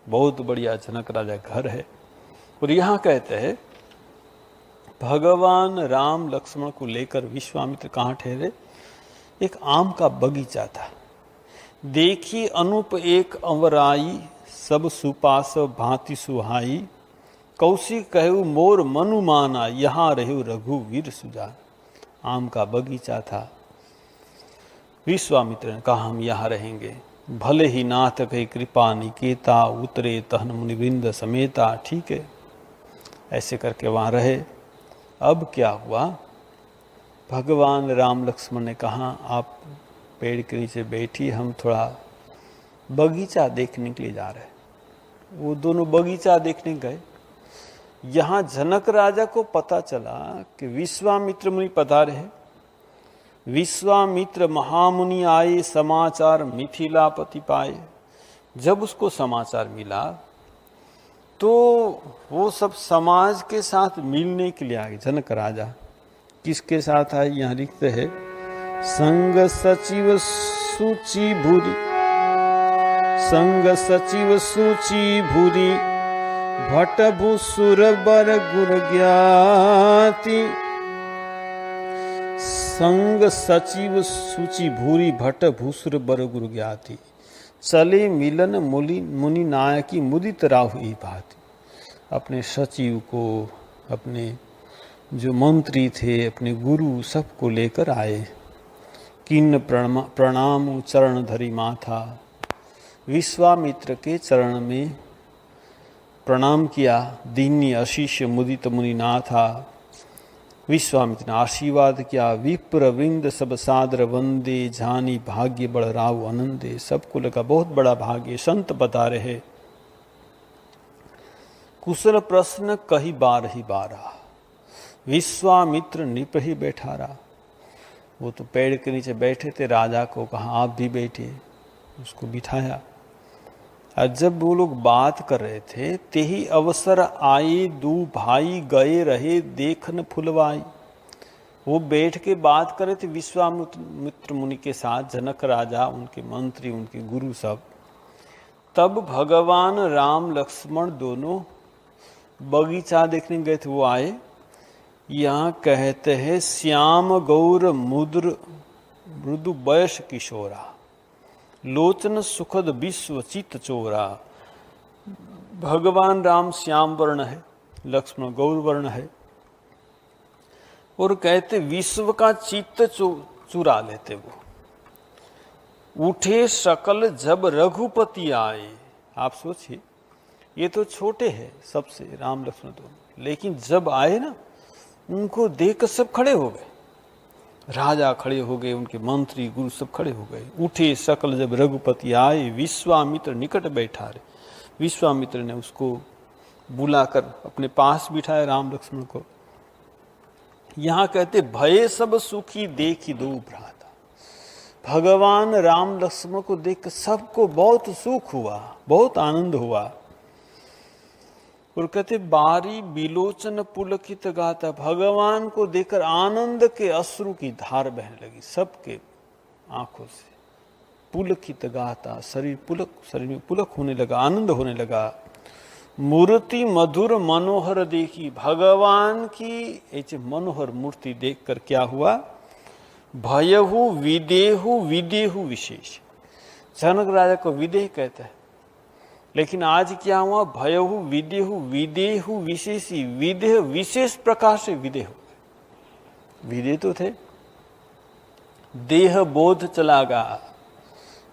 [SPEAKER 2] बहुत बढ़िया जनक राजा घर है। और यहाँ कहते हैं भगवान राम लक्ष्मण को लेकर विश्वामित्र कहाँ ठहरे? एक आम का बगीचा था। देखी अनूप एक अवराई, सब सुपास भांति सुहाई, कौशिक कहु मोर मनु माना, यहाँ रहु रघुवीर सुजान। आम का बगीचा था। विश्वामित्र ने कहा हम यहाँ रहेंगे, भले ही नाथ कही कृपा निकेता, उतरे तहन मुनिवृंद समेता। ठीक है, ऐसे करके वहाँ रहे। अब क्या हुआ, भगवान राम लक्ष्मण ने कहा आप पेड़ के नीचे बैठी, हम थोड़ा बगीचा देखने के लिए जा रहे हैं। वो दोनों बगीचा देखने गए। यहाँ जनक राजा को पता चला कि विश्वामित्र मुनि पधारे हैं। विश्वामित्र महामुनि आए, समाचार मिथिलापति पाए। जब उसको समाचार मिला तो वो सब समाज के साथ मिलने के लिए आ गए। जनक राजा किसके साथ आए? यहाँ लिखते हैं संग सचिव सूची भूरी, संग सचिव सूची भूरी, भट भूसुर बर गुर ज्ञाति। संग सचिव सूची भूरी, भट भूसुर बर गुरु ज्ञाति। चले मिलन मुनि नायकी, मुदित राहु ई भांति। अपने सचिव को, अपने जो मंत्री थे, अपने गुरु, सबको लेकर आए। किन्न प्रणाम चरण धरी माथा। विश्वामित्र के चरण में प्रणाम किया। दीन्य आशीष मुदित मुनि नाथा। विश्वामित्र ने आशीर्वाद किया। विप्र वृंद सब सादर वंदे, जानी भाग्य बड़ राव आनंदे। सबको लगा बहुत बड़ा भाग्य, संत बता रहे। कुशल प्रश्न कही बार ही बारा, विश्वामित्र निप ही बैठा रहा। वो तो पेड़ के नीचे बैठे थे, राजा को कहा आप भी बैठिए, उसको बिठाया। और जब वो लोग बात कर रहे थे, ते ही अवसर आए दू भाई, गए रहे देखन फुलवाई। वो बैठ के बात कर रहे थे विश्वामित्र मुनि के साथ, जनक राजा, उनके मंत्री, उनके गुरु सब। तब भगवान राम लक्ष्मण दोनों बगीचा देखने गए थे, वो आए। यहाँ कहते हैं श्याम गौर मुद्र मृदु वयस किशोरा, लोचन सुखद विश्व चित चोरा। भगवान राम श्याम वर्ण है, लक्ष्मण गौर वर्ण है, और कहते विश्व का चित्त चुरा लेते वो। उठे सकल जब रघुपति आए। आप सोचिए, ये तो छोटे हैं सबसे, राम लक्ष्मण दोनों, लेकिन जब आए ना, उनको देखकर सब खड़े हो गए। राजा खड़े हो गए, उनके मंत्री गुरु सब खड़े हो गए। उठे सकल जब रघुपति आए, विश्वामित्र निकट बैठा रहे। विश्वामित्र ने उसको बुलाकर अपने पास बिठाया, राम लक्ष्मण को। यहाँ कहते भय सब सुखी देखी दो भ्राता। भगवान राम लक्ष्मण को देखकर सबको बहुत सुख हुआ, बहुत आनंद हुआ। और कहते बारी बिलोचन पुलकित गाता। भगवान को देखकर आनंद के अश्रु की धार बहने लगी सबके आंखों से। पुलकित गाता, शरीर में पुलक होने लगा, आनंद होने लगा। मूर्ति मधुर मनोहर देखी। भगवान की ऐसे मनोहर मूर्ति देखकर क्या हुआ? भयहु विदेहु विदेहु विशेष। जनक राजा को विदेह कहते हैं, लेकिन आज क्या हुआ? भयहु विदेहु विदेहु विशेषी। विदेह विशेष प्रकार से विदेह हो गए। विदेह तो थे, देह बोध चला गया,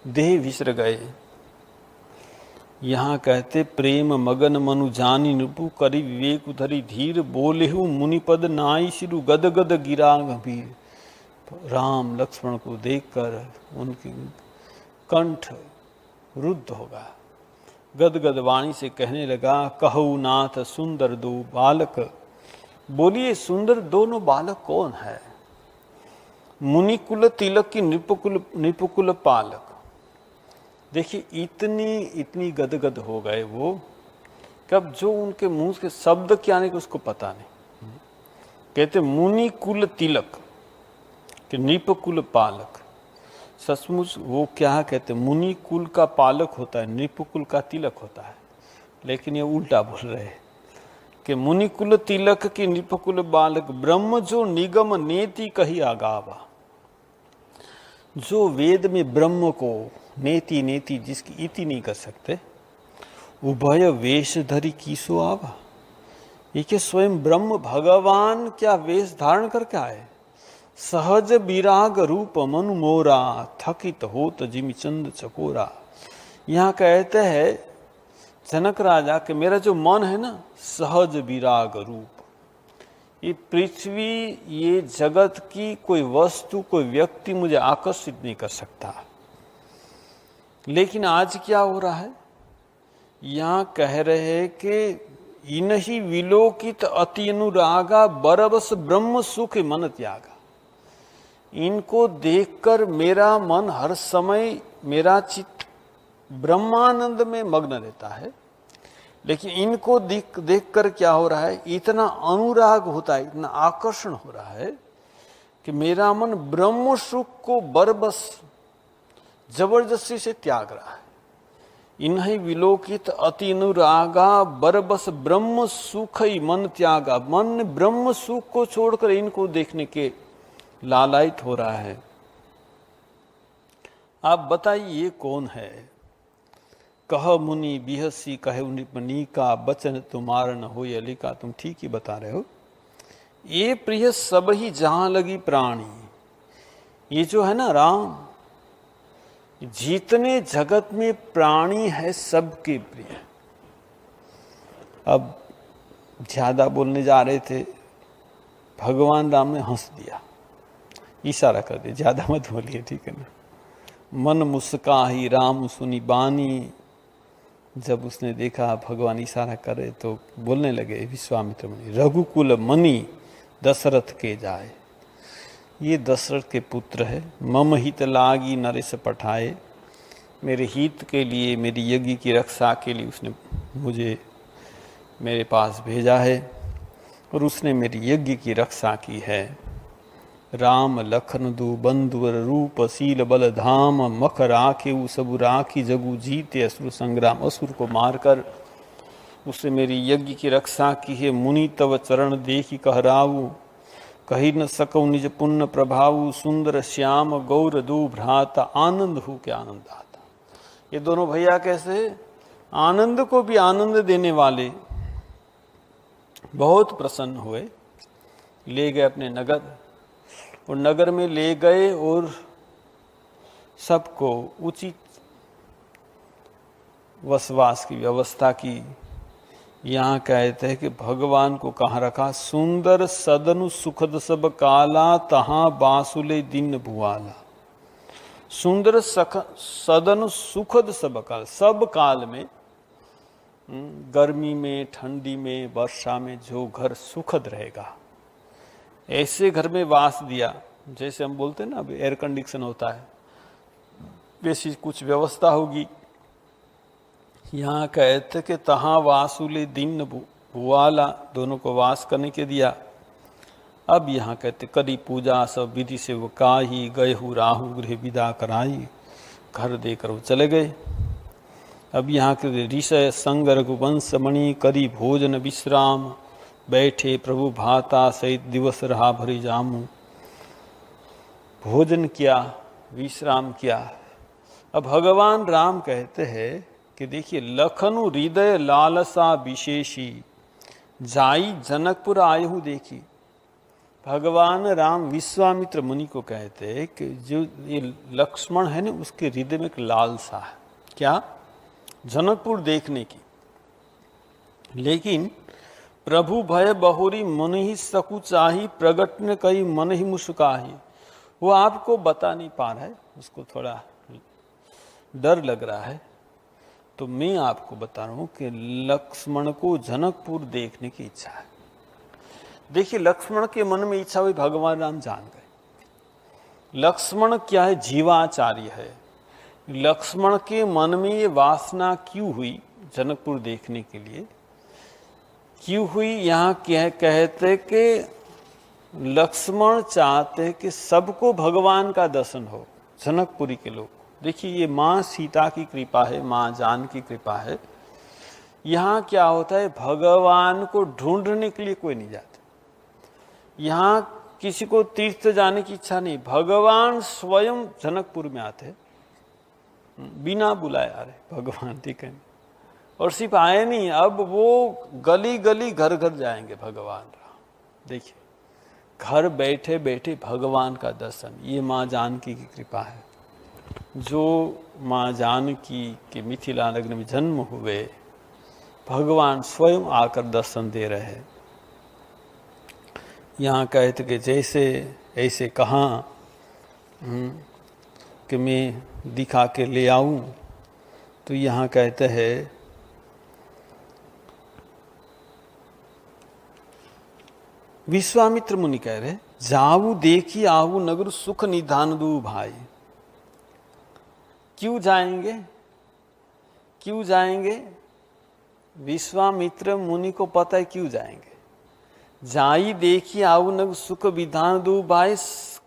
[SPEAKER 2] देह विसर गए। यहां कहते प्रेम मगन मनु जानी नृपु, करी विवेक उधरी धीर, बोलेहु मुनिपद नाई सिरु, गद गद गिरा गंभीर। राम लक्ष्मण को देखकर उनकी कंठ रुद्ध होगा। गदगद वाणी से कहने लगा, कहु नाथ सुंदर दो बालक। बोलिए सुंदर दोनों बालक कौन है? मुनिकुल तिलक की निपुकुल पालक। देखिए इतनी गदगद हो गए वो, कब जो उनके मुंह के शब्द क्या नहीं, उसको पता नहीं। कहते मुनिकुल तिलक के निपुकुल पालक। सचमुच वो क्या कहते, मुनि कुल का पालक होता है, नृपकुल का तिलक होता है, लेकिन ये उल्टा बोल रहे हैं कि मुनि कुल तिलक की नृपकुल बालक। ब्रह्म जो निगम नेति कही आगावा। जो वेद में ब्रह्म को नेति नेति जिसकी इति नहीं कर सकते, उभय वेश धरी कीसो आवा। ये कि स्वयं ब्रह्म भगवान क्या वेश धारण करके आए। सहज विराग रूप मनु मोरा, थकित होत जिमि चंद चकोरा। यहाँ कहते हैं जनक राजा कि मेरा जो मन है ना, सहज विराग रूप। ये पृथ्वी, ये जगत की कोई वस्तु, कोई व्यक्ति मुझे आकर्षित नहीं कर सकता। लेकिन आज क्या हो रहा है? यहाँ कह रहे हैं कि इनहि विलोकित अति अनुरागा, बरबस ब्रह्म सुख मन त्यागा। इनको देखकर मेरा मन हर समय, मेरा चित्त ब्रह्मानंद में मग्न रहता है। लेकिन इनको देखकर क्या हो रहा है? इतना अनुराग होता है, इतना आकर्षण हो रहा है कि मेरा मन ब्रह्म सुख को बरबस जबरदस्ती से त्याग रहा है। इन्हीं विलोकित अति अनुरागा, बरबस ब्रह्म सुख ही मन त्यागा। मन ब्रह्म सुख को छोड़कर इनको देखने के लालायित हो रहा है। आप बताइए ये कौन है? कह मुनि बिहसी कहे निपनी का, बचन तुम्हारा न हो अलिका। तुम ठीक ही बता रहे हो। ये प्रिय सब ही जहां लगी प्राणी। ये जो है ना राम, जितने जगत में प्राणी है सबके प्रिय। अब ज्यादा बोलने जा रहे थे, भगवान राम ने हंस दिया, इशारा कर दिया, ज्यादा मत बोलिए, ठीक है ना। मन मुस्काही राम सुनी बानी, जब उसने देखा भगवान इशारा करे तो बोलने लगे विश्वामित्र मुनि, रघुकुल मणि दशरथ के जाए, ये दशरथ के पुत्र है। मम हित लागी नरेश पठाए, मेरे हित के लिए, मेरी यज्ञ की रक्षा के लिए उसने मुझे मेरे पास भेजा है और उसने मेरी यज्ञ की रक्षा की है। राम लखन दो बंधुवर रूप शील बल धाम, मख राखे सबु राखी जगु जीते असुर संग्राम, असुर को मारकर उसने मेरी यज्ञ की रक्षा की है। मुनि तव चरण देखी कहराऊ, कही न सकौ निज पुण्य प्रभाऊ, सुंदर श्याम गौर दो भ्राता, आनंद हो के आनंद आता। ये दोनों भैया कैसे आनंद को भी आनंद देने वाले, बहुत प्रसन्न हुए, ले गए अपने नगर, और नगर में ले गए और सबको उचित वसवास की व्यवस्था की। यहाँ कहते हैं कि भगवान को कहाँ रखा, सुंदर सदनु सुखद सब काला, तहाँ बासुले दिन भुआला। सुंदर सदन सुखद सब काल, सब काल में, गर्मी में, ठंडी में, वर्षा में, जो घर सुखद रहेगा ऐसे घर में वास दिया। जैसे हम बोलते हैं ना अभी एयर कंडीशन होता है, वैसी कुछ व्यवस्था होगी। यहाँ कहते कि तहाँ वासुले दिन भुआला, दोनों को वास करने के दिया। अब यहाँ कहते करी पूजा सब विधि से वो काही, गए हु राहु गृह विदा कराई, घर देकर वो चले गए। अब यहाँ के ऋषय संग रघुवंश मणि, करी भोजन विश्राम, बैठे प्रभु भाता सहित दिवस रहा भरी जामू। भोजन किया, विश्राम किया। अब भगवान राम कहते हैं कि देखिए, लखनु हृदय लालसा विशेषी, जाई जनकपुर आयहु देखी। भगवान राम विश्वामित्र मुनि को कहते हैं कि जो ये लक्ष्मण है ना, उसके हृदय में एक लालसा है, क्या, जनकपुर देखने की। लेकिन प्रभु भय बहुरी मन ही सकु चाही, प्रगट न कई मन ही मुस्काही। वो आपको बता नहीं पा रहा है, उसको थोड़ा डर लग रहा है। तो मैं आपको बता रहा हूं कि लक्ष्मण को जनकपुर देखने की इच्छा है। देखिए, लक्ष्मण के मन में इच्छा हुई, भगवान राम जान गए। लक्ष्मण क्या है, जीवाचार्य है। लक्ष्मण के मन में ये वासना क्यों हुई जनकपुर देखने के लिए, क्यों हुई? यहाँ कहते कि लक्ष्मण चाहते कि सबको भगवान का दर्शन हो, जनकपुरी के लोग। देखिए, ये माँ सीता की कृपा है, माँ जान की कृपा है। यहाँ क्या होता है, भगवान को ढूंढने के लिए कोई नहीं जाता। यहाँ किसी को तीर्थ जाने की इच्छा नहीं, भगवान स्वयं जनकपुर में आते, बिना बुलाए आ रहे भगवान, ठीक है। और सिर्फ आए नहीं, अब वो गली गली घर घर जाएंगे भगवान राम। देखिए, घर बैठे बैठे भगवान का दर्शन, ये माँ जानकी की कृपा है। जो माँ जानकी के मिथिला नगर में जन्म हुए, भगवान स्वयं आकर दर्शन दे रहे हैं। यहाँ कहते कि जैसे ऐसे कहाँ कि मैं दिखा के ले आऊं, तो यहाँ कहते हैं विश्वामित्र मुनि कह रहे, जाऊ देखी आहू नगर सुख निधान दू भाई। क्यों जाएंगे, क्यों जाएंगे? विश्वामित्र मुनि को पता है क्यों जाएंगे। जाई देखी आऊ नगर सुख विधान दू भाई,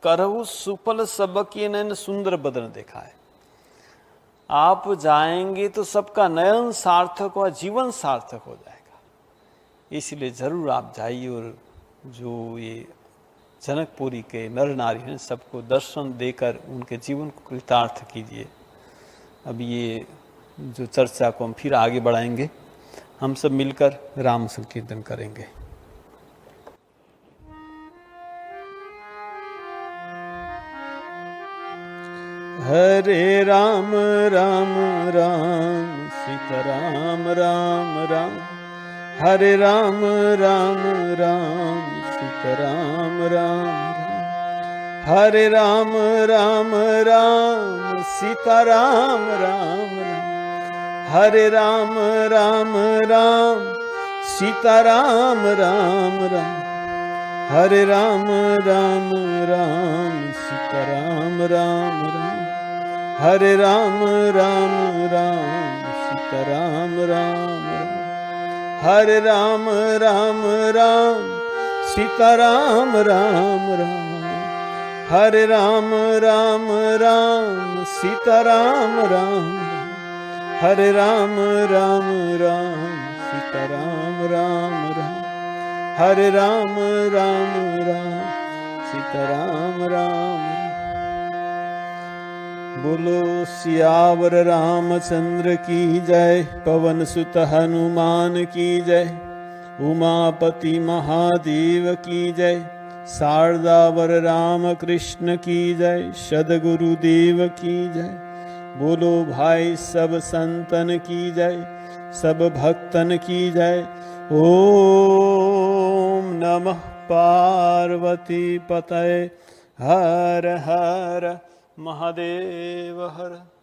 [SPEAKER 2] करहु सुफल सबके नयन सुंदर बदन देखा है। आप जाएंगे तो सबका नयन सार्थक हो, जीवन सार्थक हो जाएगा। इसलिए जरूर आप जाइए और जो ये जनकपुरी के नर नारी हैं सबको दर्शन देकर उनके जीवन को कृतार्थ कीजिए। अब ये जो चर्चा को हम फिर आगे बढ़ाएंगे, हम सब मिलकर राम संकीर्तन करेंगे। हरे राम राम राम सीताराम राम राम, हरे राम राम राम सीता सीताराम राम राम। हरे राम राम राम सीताराम राम राम। हरे राम राम राम सीताराम राम राम। हरे राम राम राम सीताराम राम राम। हरे राम राम राम सीताराम राम राम। हरे राम राम राम सीताराम राम राम। हरे राम राम राम सीताराम राम। हरे राम राम राम सीताराम राम राम। हरे राम राम राम सीताराम राम। बोलो सियावर रामचंद्र की जय। पवन सुत हनुमान की जय। उमापति महादेव की जय। शारदावर राम कृष्ण की जय। सद्गुरुदेव की जय। बोलो भाई सब संतन की जय। सब भक्तन की जय। ओम नमः पार्वती पतये। हर हर महादेव हर।